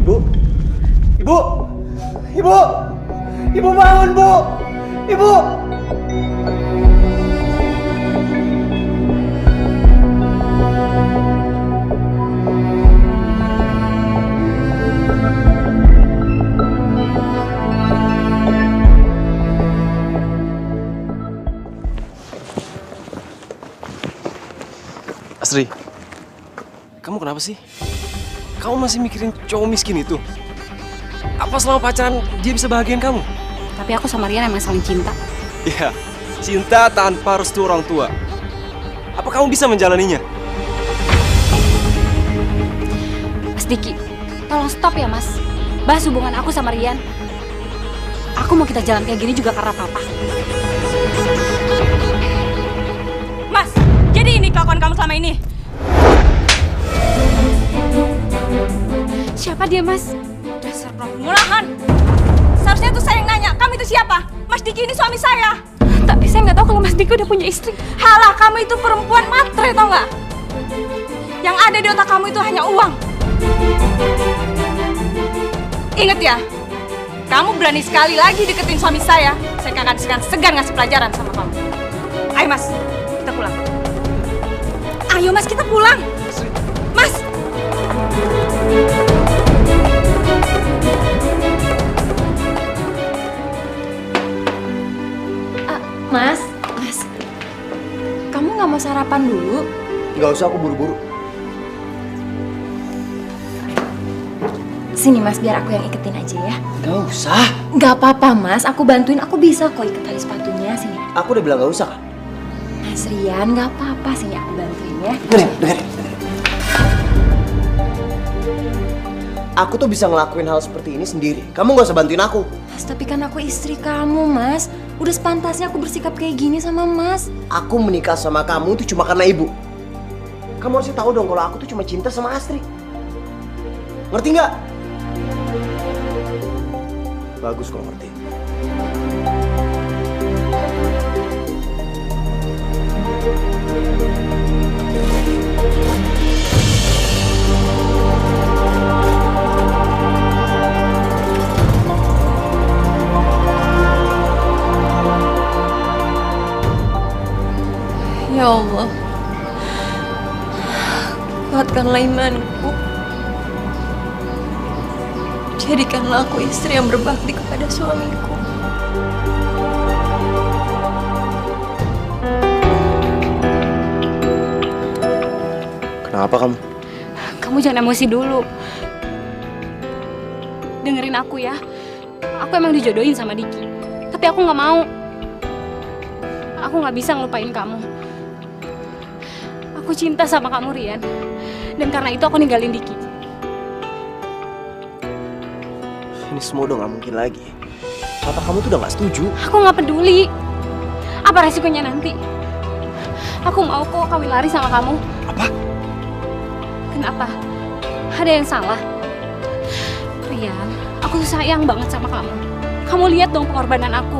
Ibu! Ibu! Ibu! Ibu bangun, Bu! Ibu! Asri, kamu kenapa sih? Kamu masih mikirin cowok miskin itu? Apa selama pacaran dia bisa bahagiain kamu? Tapi aku sama Rian emang saling cinta. Ya, cinta tanpa restu orang tua. Apa kamu bisa menjalaninya? Mas Diki, tolong stop ya Mas. Bahas hubungan aku sama Rian. Aku mau kita jalan kayak gini juga karena papa. Mas, jadi ini kelakuan kamu selama ini? Siapa dia, Mas? Dasar peremulahan. Seharusnya tuh saya yang nanya, kamu itu siapa? Mas Diki ini suami saya. Tapi saya nggak tahu kalau Mas Diki udah punya istri. Halah, kamu itu perempuan matre, tau nggak? Yang ada di otak kamu itu hanya uang. Ingat ya, kamu berani sekali lagi deketin suami saya akan segan ngasih pelajaran sama kamu. Ayo Mas, kita pulang. Ayo Mas, kita pulang. Mas. Mas, kamu nggak mau sarapan dulu? Nggak usah, aku buru-buru. Sini Mas, biar aku yang iketin aja ya. Nggak usah. Nggak apa-apa Mas, aku bantuin. Aku bisa kok iket tali sepatunya. Sini. Aku udah bilang nggak usah kan? Mas Rian, nggak apa-apa. Sini aku bantuin ya. Dengerin. Aku tuh bisa ngelakuin hal seperti ini sendiri. Kamu nggak usah bantuin aku. Mas, tapi kan aku istri kamu Mas. Udah sepantasnya aku bersikap kayak gini sama Mas. Aku menikah sama kamu itu cuma karena ibu. Kamu harusnya tahu dong kalau aku tuh cuma cinta sama Astri. Ngerti nggak? Bagus kalau ngerti. Ya Allah, kuatkanlah imanku. Jadikanlah aku istri yang berbakti kepada suamiku. Kenapa kamu? Kamu jangan emosi dulu. Dengerin aku ya. Aku emang dijodohin sama Diki. Tapi aku nggak mau. Aku nggak bisa ngelupain kamu. Aku cinta sama kamu, Rian. Dan karena itu aku ninggalin Diki. Ini semua udah gak mungkin lagi. Papa kamu tuh udah gak setuju. Aku nggak peduli. Apa resikonya nanti? Aku mau kok kawin lari sama kamu. Apa? Kenapa? Ada yang salah? Rian, aku tuh sayang banget sama kamu. Kamu lihat dong pengorbanan aku.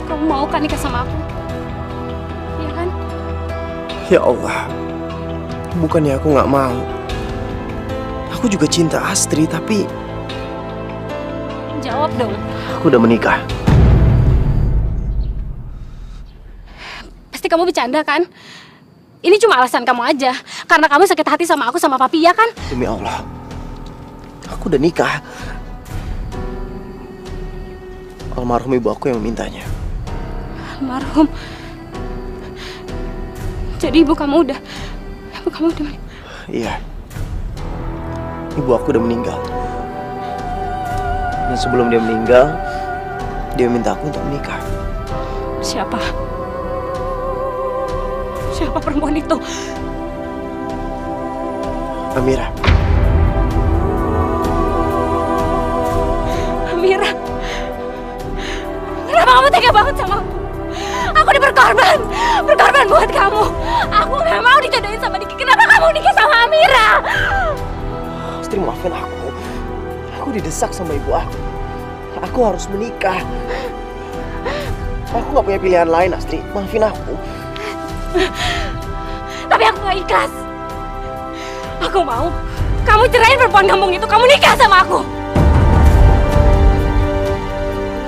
Kamu mau kan nikah sama aku? Iya kan? Ya Allah, Bukannya aku nggak mau. Aku juga cinta Astri, tapi Jawab dong. aku udah menikah. Pasti kamu bercanda kan? Ini cuma alasan kamu aja. Karena kamu sakit hati sama aku sama papi, ya kan? Demi Allah, aku udah nikah. Almarhum ibu aku yang memintanya. Almarhum. Jadi ibu kamu udah Iya. Ibu aku udah meninggal. Dan sebelum dia meninggal, dia minta aku untuk menikah. Siapa? Siapa perempuan itu? Amira. Amira. Kenapa kamu tega banget sama aku? Aku udah berkorban buat kamu. Aku gak mau dijodohin sama Diki. Kenapa kamu nikah sama Amira? Astri, maafin aku. Aku didesak sama ibu aku. Aku harus menikah. Aku gak punya pilihan lain, Astri. Maafin aku. Tapi aku gak ikhlas. Aku mau kamu cerain perempuan kampung itu. Kamu nikah sama aku.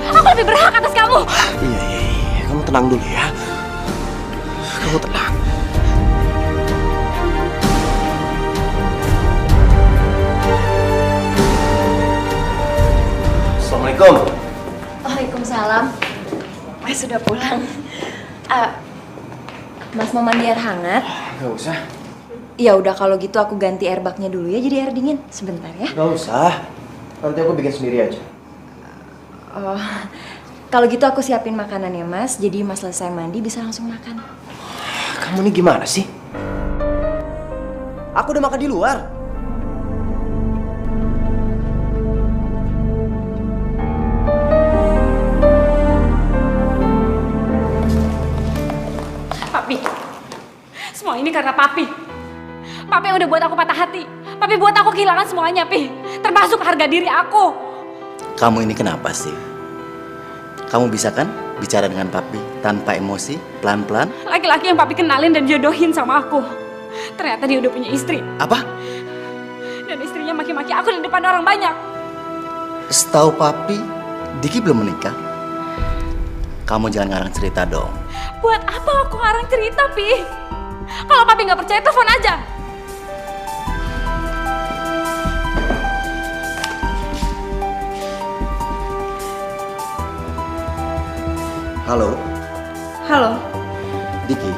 Aku lebih berhak atas kamu. Iya. Kamu tenang dulu ya. Kamu tenang. Assalamualaikum. Waalaikumsalam. Mas sudah pulang. Mas mau mandi air hangat? Gak usah. Ya udah kalau gitu aku ganti airbagnya dulu ya jadi air dingin. Sebentar ya. Gak usah. Nanti aku bikin sendiri aja. Oh, kalau gitu aku siapin makanan ya Mas. Jadi Mas selesai mandi bisa langsung makan. Kamu ini gimana sih? Aku udah makan di luar. Papi. Semua ini karena Papi. Papi yang udah buat aku patah hati. Papi buat aku kehilangan semuanya, Pi. Termasuk harga diri aku. Kamu ini kenapa sih? Kamu bisa kan bicara dengan papi tanpa emosi, pelan-pelan? Laki-laki yang Papi kenalin dan jodohin sama aku. Ternyata dia udah punya istri. Apa? Dan istrinya maki-maki aku di depan orang banyak. Setahu papi, Diki belum menikah. Kamu jangan ngarang cerita dong. Buat apa aku ngarang cerita, Pi? Kalau Papi nggak percaya, telepon aja. Halo, Halo, Diki.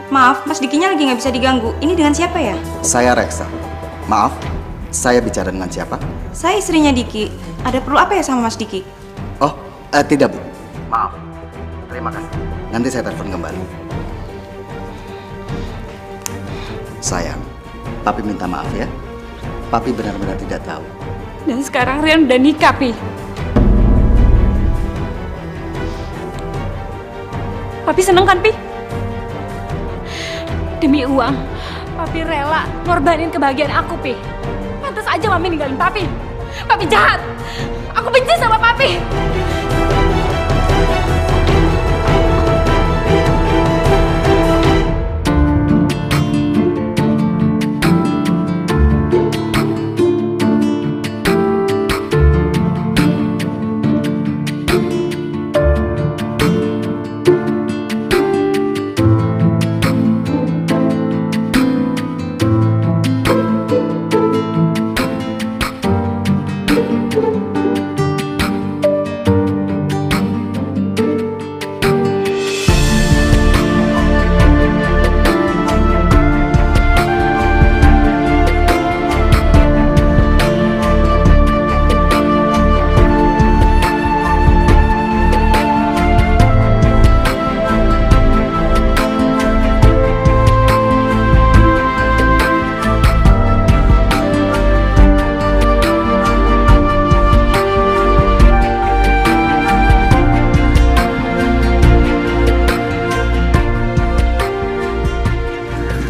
maaf Mas Dikinya lagi nggak bisa diganggu. Ini dengan siapa ya? Saya Reksa. Maaf, saya bicara dengan siapa? Saya istrinya Diki. Ada perlu apa ya sama Mas Diki? Oh, tidak, Bu. Maaf. Terima kasih. Nanti saya telepon kembali. Sayang, Papi minta maaf ya. Papi benar-benar tidak tahu. Dan sekarang Rian udah nikah, Pi. Papi seneng kan, Pi? Demi uang, Papi rela ngorbanin kebahagiaan aku, Pi. Pantas aja Mami ninggalin Papi. Papi jahat. Aku benci sama Papi.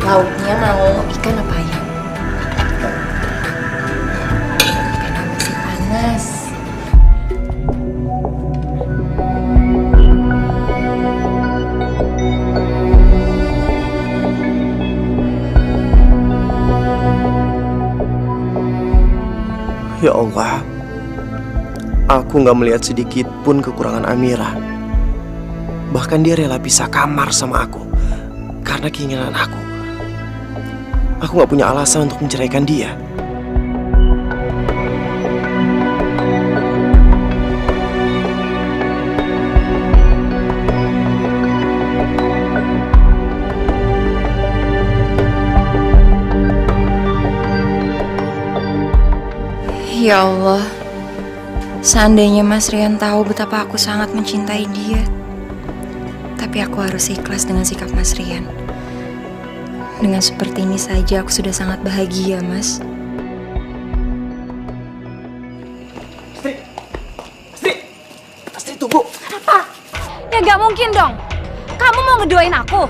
Lauknya mau ikan apa ayam? Ikan masih panas. Ya Allah, aku gak melihat sedikit pun kekurangan Amira. Bahkan dia rela pisah kamar sama aku karena keinginan aku. Aku gak punya alasan untuk menceraikan dia. Ya Allah, seandainya Mas Rian tahu betapa aku sangat mencintai dia, tapi aku harus ikhlas dengan sikap Mas Rian. Dengan seperti ini saja aku sudah sangat bahagia, Mas. Astri, tunggu. Apa? Ya gak mungkin dong. Kamu mau ngedoain aku.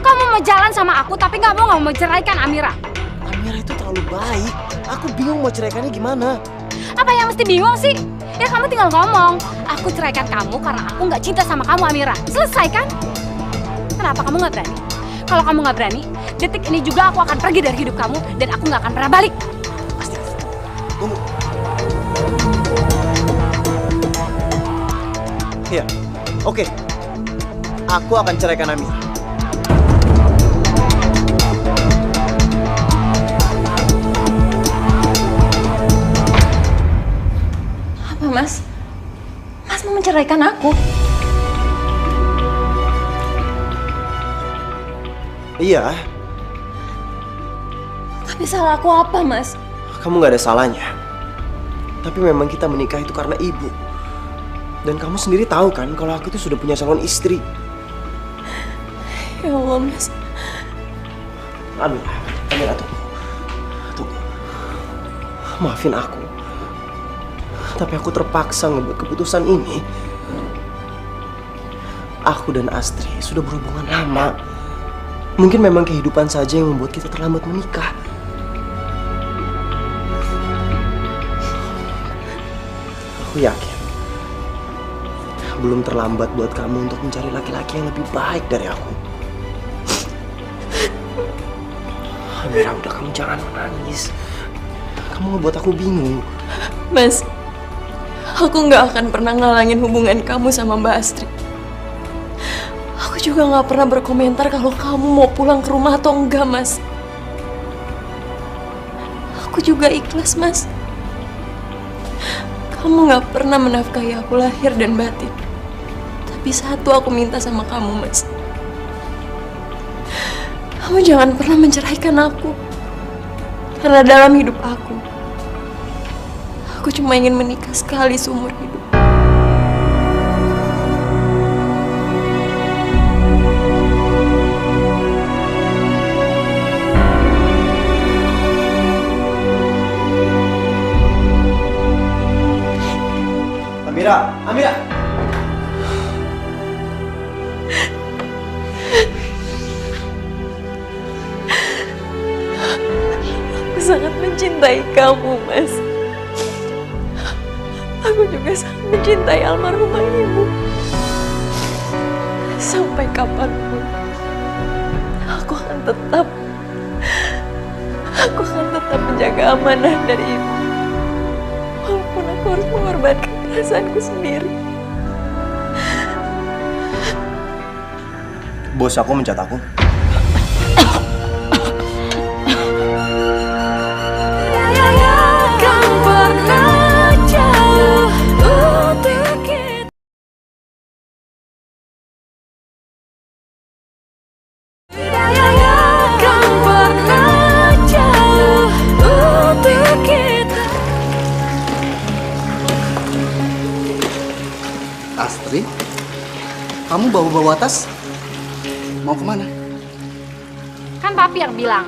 Kamu mau jalan sama aku tapi gak mau ceraikan Amira. Amira itu terlalu baik. Aku bingung mau ceraikannya gimana. Apa yang mesti bingung sih? Ya kamu tinggal ngomong. Aku ceraikan kamu karena aku gak cinta sama kamu, Amira. Selesai kan? Kenapa kamu gak berani? Kalau kamu gak berani, detik ini juga aku akan pergi dari hidup kamu dan aku gak akan pernah balik. Astri, tunggu. Iya, oke. Aku akan ceraikan Amira. Apa, Mas? Mas mau menceraikan aku? Iya. Tapi salah aku apa, Mas? Kamu gak ada salahnya. Tapi memang kita menikah itu karena ibu. Dan kamu sendiri tahu kan kalau aku itu sudah punya calon istri. Ya Allah, Mas. Amira, tunggu. Tunggu. Maafin aku. Tapi aku terpaksa ngebuat keputusan ini. Aku dan Astri sudah berhubungan lama. Mungkin memang kehidupan saja yang membuat kita terlambat menikah. Aku yakin belum terlambat buat kamu untuk mencari laki-laki yang lebih baik dari aku. Amira, udah, kamu jangan menangis. Kamu ngebuat aku bingung. Mas, aku nggak akan pernah ngalangin hubungan kamu sama Mbak Astri. Aku juga nggak pernah berkomentar kalau kamu mau pulang ke rumah atau enggak, Mas. Aku juga ikhlas, Mas. Kamu nggak pernah menafkahi aku lahir dan batin. Tapi satu aku minta sama kamu, Mas. Kamu jangan pernah menceraikan aku. Karena dalam hidup aku cuma ingin menikah sekali seumur hidup. Amira! Aku sangat mencintai kamu, Mas. Aku juga sangat mencintai almarhumah ibu. Sampai kapanpun, aku akan tetap menjaga amanah dari ibu. Walaupun aku harus mengorbankan perasaanku sendiri. Bos aku mencat aku. Astri, kamu bawa-bawa tas? Mau kemana? Kan papi yang bilang,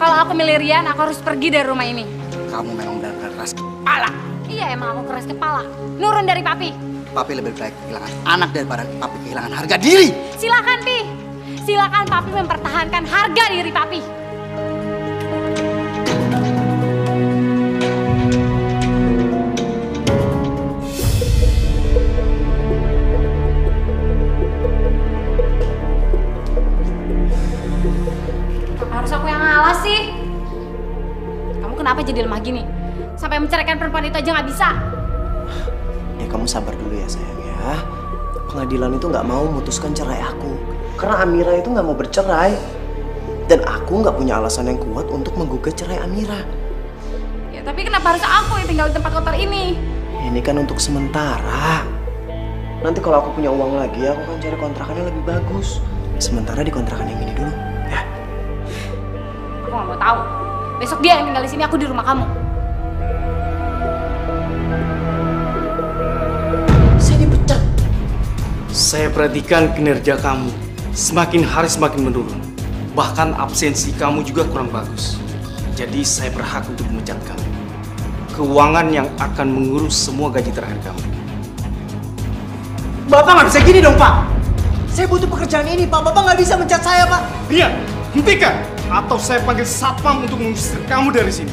kalau aku milih Rian, aku harus pergi dari rumah ini. Kamu memang benar-benar keras kepala. Iya, emang aku keras kepala. Nurun dari papi. Papi lebih baik kehilangan anak daripada papi kehilangan harga diri. Silakan, Pi. Silakan papi mempertahankan harga diri papi. Harus aku yang ngalah sih? Kamu kenapa jadi lemah gini? Sampai menceraikan perempuan itu aja nggak bisa. Ya kamu sabar dulu ya sayang ya. Pengadilan itu nggak mau memutuskan cerai aku. Karena Amira itu nggak mau bercerai. Dan aku nggak punya alasan yang kuat untuk menggugat cerai Amira. Ya tapi kenapa harus aku yang tinggal di tempat kotor ini? Ini kan untuk sementara. Nanti kalau aku punya uang lagi, aku akan cari kontrakan yang lebih bagus. Sementara di kontrakan yang ini dulu, ya. Aku nggak mau tahu. Besok dia yang tinggal di sini, aku di rumah kamu. Saya dipecat. Saya perhatikan kinerja kamu. Semakin hari semakin menurun. Bahkan absensi kamu juga kurang bagus. Jadi saya berhak untuk memecat kamu. Keuangan yang akan mengurus semua gaji terakhir kamu. Bapak nggak bisa gini dong, Pak. Saya butuh pekerjaan ini, Pak. Bapak nggak bisa mencat saya, Pak. Rian, hentikan! Atau saya panggil satpam untuk mengusir kamu dari sini.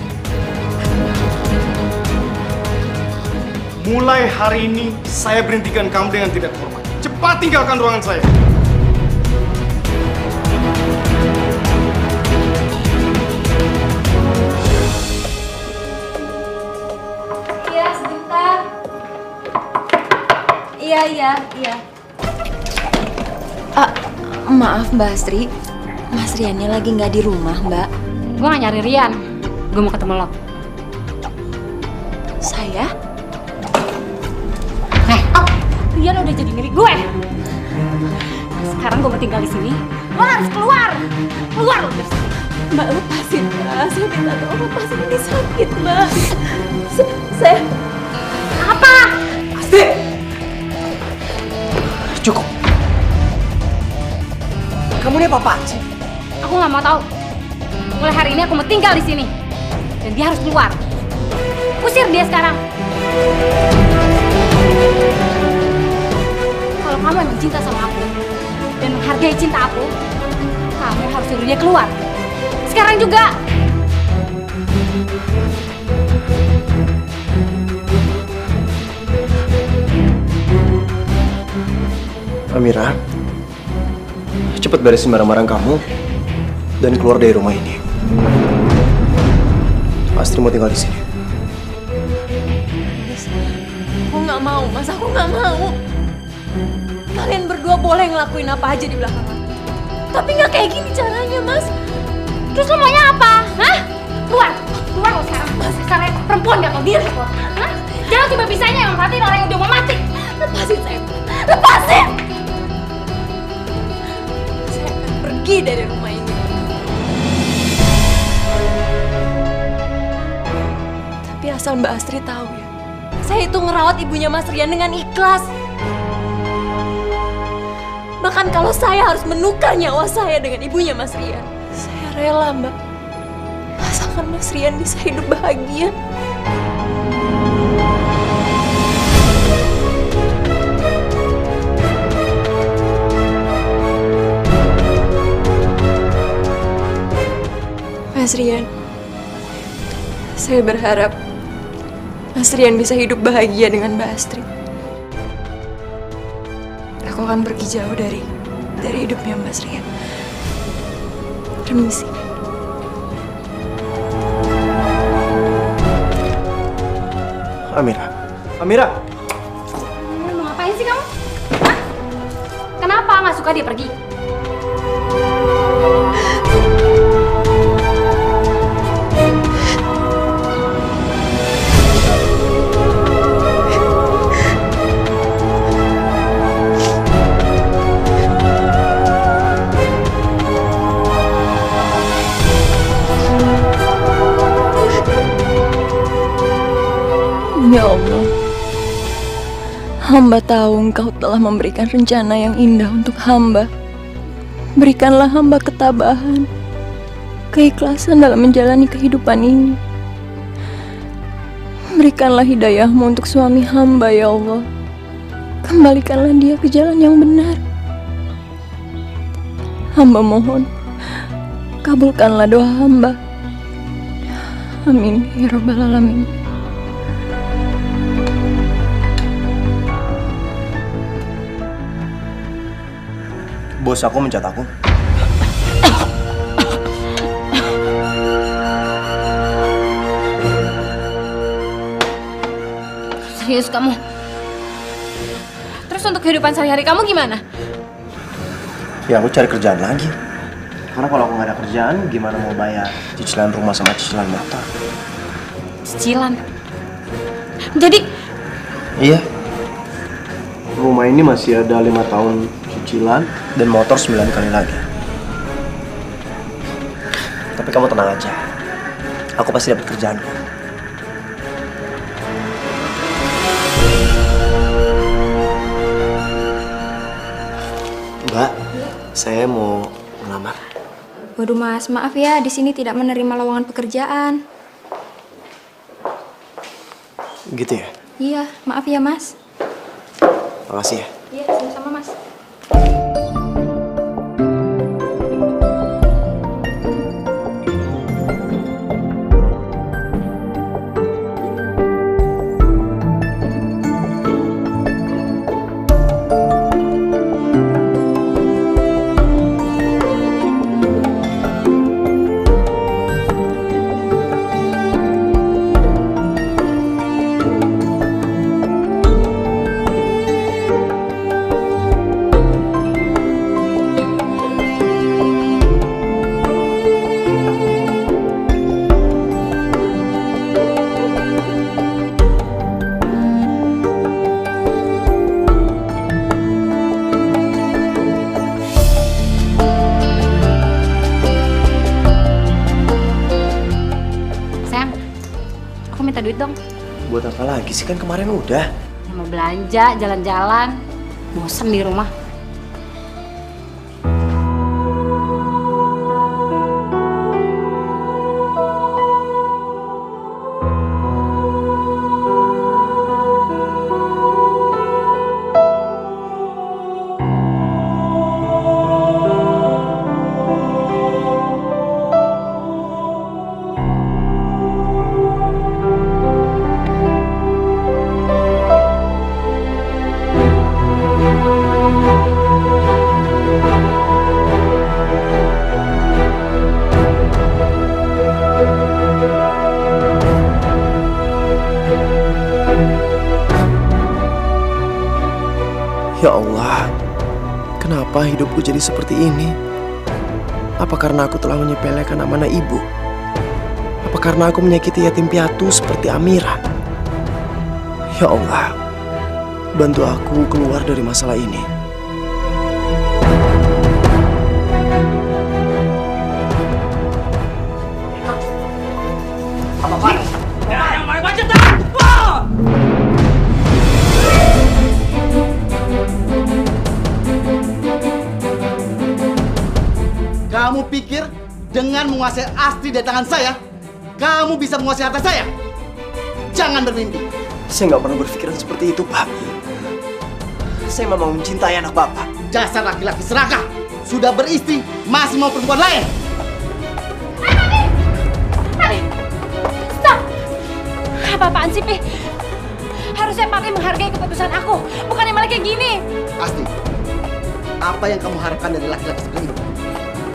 Mulai hari ini, saya berhentikan kamu dengan tidak hormat. Cepat tinggalkan ruangan saya. Iya, sebentar. Iya. Maaf Mbak Astri, Mas Riannya lagi nggak di rumah Mbak. Gue gak nyari Rian. Gue mau ketemu lo. Saya? Rian udah jadi milik gue. Sekarang gue mau tinggal di sini. Lo harus keluar. Keluar lo dari sini. Mbak, lepasin Mbak. Saya minta tolong lepasin, ini sakit Mbak. Saya... Apa? Astri! Cukup. Kamu ini apa-apaan sih? Aku nggak mau tahu. Mulai hari ini aku mau tinggal di sini. Dan dia harus keluar. Usir dia sekarang. Kalau kamu emang cinta sama aku dan menghargai cinta aku, kamu harus suruh dia keluar. Sekarang juga. Amira, cepat beresin barang-barang kamu dan keluar dari rumah ini. Astri mau tinggal di sini. Aku nggak mau, Mas. Aku nggak mau. Kalian berdua boleh ngelakuin apa aja di belakang aku. Tapi nggak kayak gini caranya, Mas. Terus lo maunya apa? Hah? Keluar! Keluar lo sekarang. Karena perempuan gak tau diri lo. Hah? Jangan cuma bisanya yang merhatiin orang yang udah mau mati. Lepasin saya. Lepasin! Saya akan pergi dari rumah ini. Tapi asal Mbak Astri tahu ya, saya itu ngerawat ibunya Mas Rian dengan ikhlas. Bahkan kalau saya harus menukar nyawa saya dengan ibunya Mas Rian, saya rela, Mbak. Asalkan Mas Rian bisa hidup bahagia. Mas Rian, saya berharap Mas Rian bisa hidup bahagia dengan Mbak Astri. Aku akan pergi jauh dari hidupnya Mas Rian. Permisi. Amira. Amira! Mau ngapain sih kamu? Hah? Kenapa nggak suka dia pergi? Ya Allah, hamba tahu Engkau telah memberikan rencana yang indah untuk hamba. Berikanlah hamba ketabahan, keikhlasan dalam menjalani kehidupan ini. Berikanlah hidayahmu untuk suami hamba, ya Allah. Kembalikanlah dia ke jalan yang benar. Hamba mohon, kabulkanlah doa hamba. Amin, ya Rabbal Alamin. Bos aku mencat aku. serius kamu. Terus untuk kehidupan sehari-hari kamu gimana? Ya aku cari kerjaan lagi. Karena kalau aku nggak ada kerjaan, gimana mau bayar cicilan rumah sama cicilan motor? Cicilan? Jadi? Iya. Rumah ini masih ada 5 tahun cicilan dan motor 9 kali lagi. Tapi kamu tenang aja. Aku pasti dapat kerjaan kok. Mbak, saya mau melamar. Waduh Mas, maaf ya, di sini tidak menerima lowongan pekerjaan. Gitu ya? Iya, maaf ya Mas. Makasih ya. Iya, sama-sama Mas. Minta duit dong. Buat apa lagi sih, kan kemarin udah. Ya, mau belanja, jalan-jalan. Bosen di rumah. Ya Allah, kenapa hidupku jadi seperti ini? Apa karena aku telah menyepelekan amanah ibu? Apa karena aku menyakiti yatim piatu seperti Amira? Ya Allah, bantu aku keluar dari masalah ini. Kamu pikir dengan menguasai Astri dari tangan saya, kamu bisa menguasai harta saya? Jangan bermimpi. Saya nggak pernah berpikiran seperti itu, Pak. Saya memang mencintai anak Bapak. Dasar laki-laki serakah. Sudah beristri, masih mau perempuan lain. Stop! Apa-apaan sih, Pi? Harusnya Papi menghargai keputusan aku, bukannya malah kayak gini. Astri, apa yang kamu harapkan dari laki-laki seperti itu?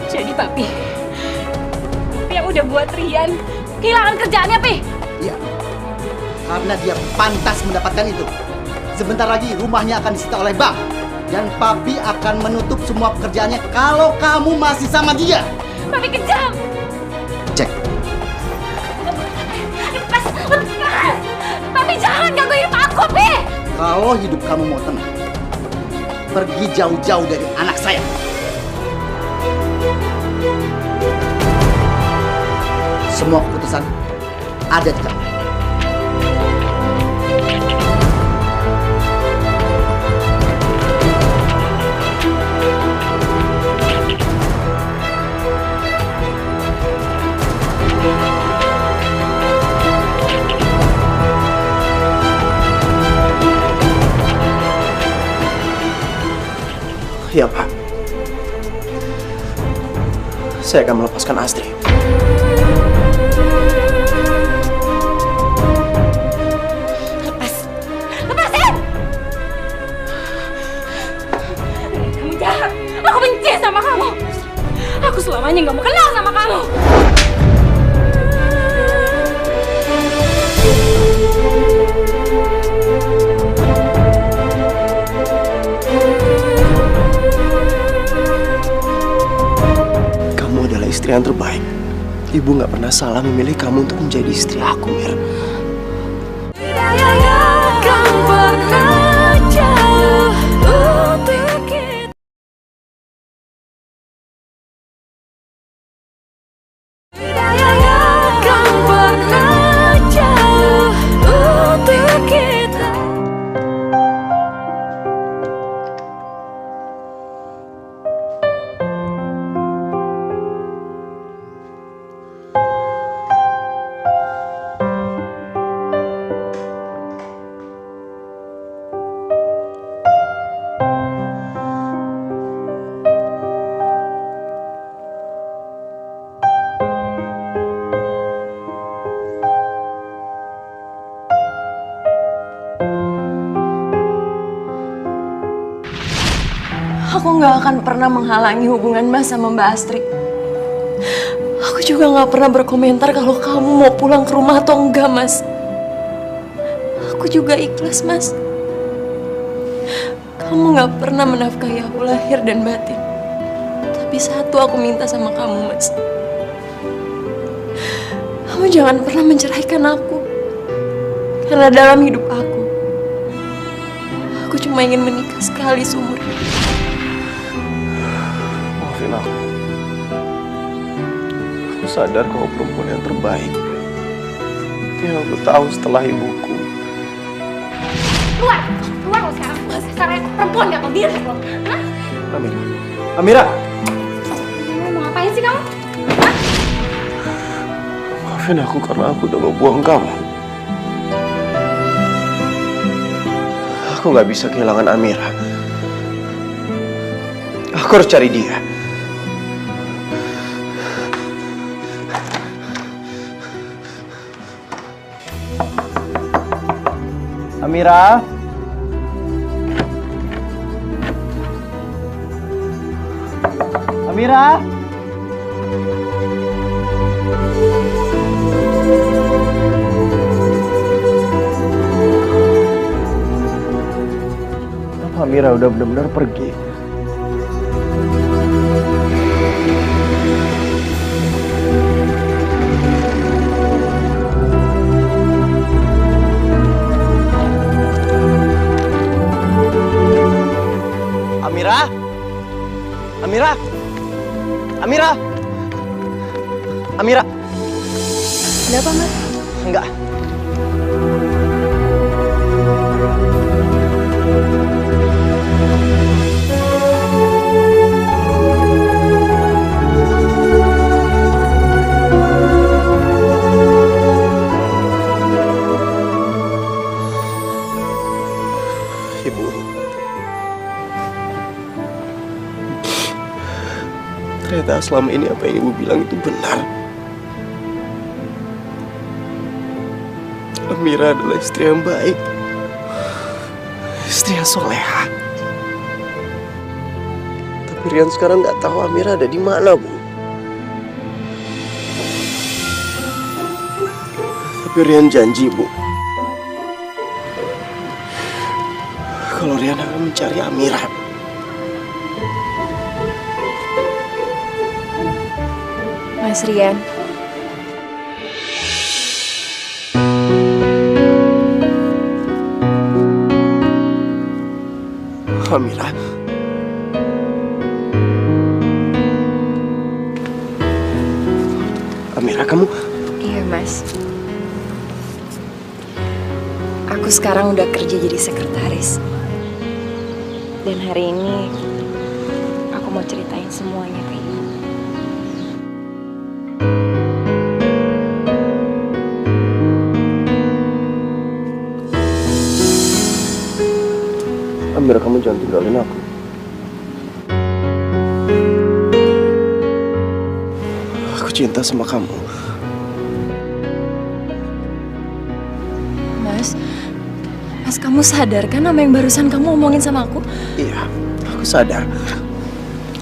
Jadi Papi yang udah buat Rian kehilangan kerjaannya, Pi. Iya, karena dia pantas mendapatkan itu. Sebentar lagi rumahnya akan disita oleh bank. Dan Papi akan menutup semua pekerjaannya kalau kamu masih sama dia. Papi kejam. Cek. Lepas. Papi jangan ganggu hidup aku, Pi. Kalau hidup kamu mau tenang, pergi jauh-jauh dari anak saya. Semua keputusan ada di kamu. Ya, Pak. Saya akan melepaskan Astri. Lepasin! Kamu jahat. Aku benci sama kamu. Aku selamanya nggak mau kenal sama kamu. istri yang terbaik. Ibu nggak pernah salah memilih kamu untuk menjadi istri aku, Mir. Aku nggak akan pernah menghalangi hubungan Mas sama Mbak Astrid. Aku juga nggak pernah berkomentar kalau kamu mau pulang ke rumah atau enggak, Mas. Aku juga ikhlas, Mas. Kamu nggak pernah menafkahi aku lahir dan batin. Tapi satu aku minta sama kamu, Mas. Kamu jangan pernah menceraikan aku. Karena dalam hidup aku cuma ingin menikah sekali seumur hidup. Maafin aku. Aku sadar kau perempuan yang terbaik. Yang aku tahu setelah ibuku. Keluar lo sekarang. Sekarang perempuan gak tau diri lo. Hah? Amira. Amira! Mau ngapain sih kamu? Hah? Maafin aku karena aku udah ngebuang kamu. Aku gak bisa kehilangan Amira. Aku harus cari dia. Amira? Amira? Kenapa Amira udah benar-benar pergi? Amira? Amira? Amira? Amira? Ada apa, Mas? Enggak. Ibu. Ternyata selama ini apa yang ibu bilang itu benar. Amira adalah istri yang baik. Istri yang soleha. Tapi Rian sekarang nggak tahu Amira ada di mana, Bu. Tapi Rian janji, Bu. Kalau Rian akan mencari Amira. Mas Rian. Amira. Amira, kamu? Iya, Mas. Aku sekarang udah kerja jadi sekretaris. Dan hari ini aku mau ceritain semuanya ke ibu. Amira, kamu jangan tinggalin aku. Aku cinta sama kamu. Mas, kamu sadar kan apa yang barusan kamu omongin sama aku? Iya, aku sadar.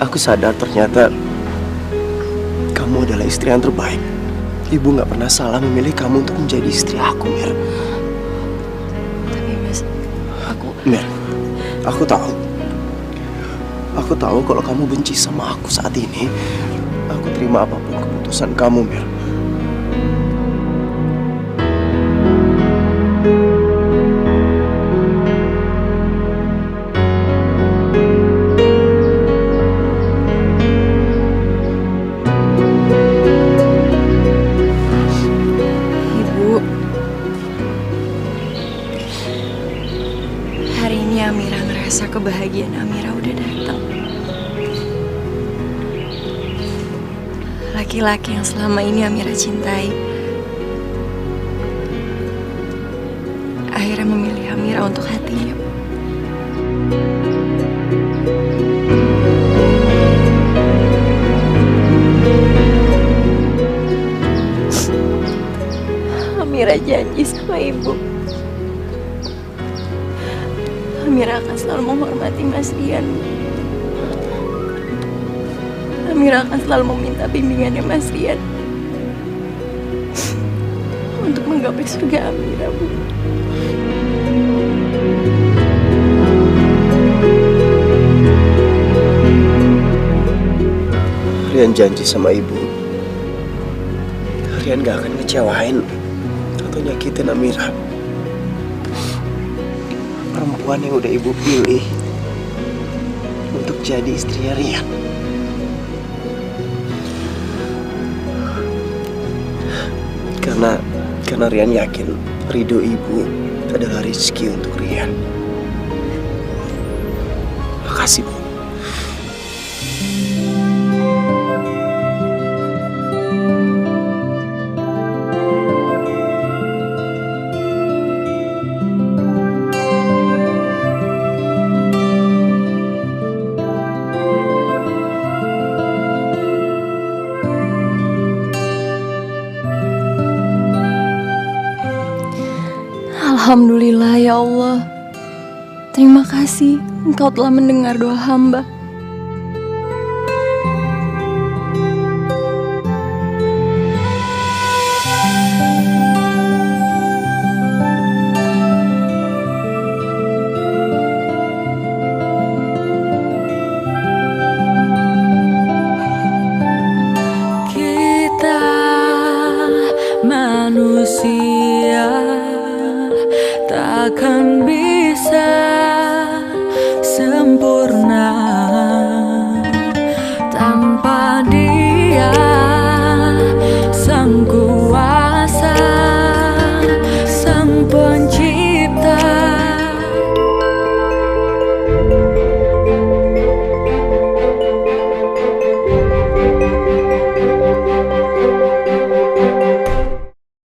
Aku sadar ternyata kamu adalah istri yang terbaik. Ibu gak pernah salah memilih kamu untuk menjadi istri aku, Mir. Tapi Mas, Mir, aku tahu. Aku tahu kalau kamu benci sama aku saat ini. Aku terima apapun keputusan kamu, Mir. Ibu, hari ini Amira ngerasa kebahagiaan Amira udah datang. Laki-laki yang selama ini Amira cintai akhirnya memilih Amira untuk hatinya. Amira janji sama ibu, Amira akan selalu menghormati Mas Rian. Amira akan selalu meminta bimbingannya Mas Rian untuk menggapai surga Amira, Bu. Rian janji sama ibu, Rian gak akan ngecewain atau nyakitin Amira. Perempuan yang udah ibu pilih untuk jadi istrinya Rian. Karena Rian yakin ridho ibu adalah rezeki untuk Rian. Makasih, Bu. Alhamdulillah ya Allah. Terima kasih Engkau telah mendengar doa hamba. Kita manusia takkan bisa sempurna tanpa Dia, Sang Kuasa, Sang Pencipta.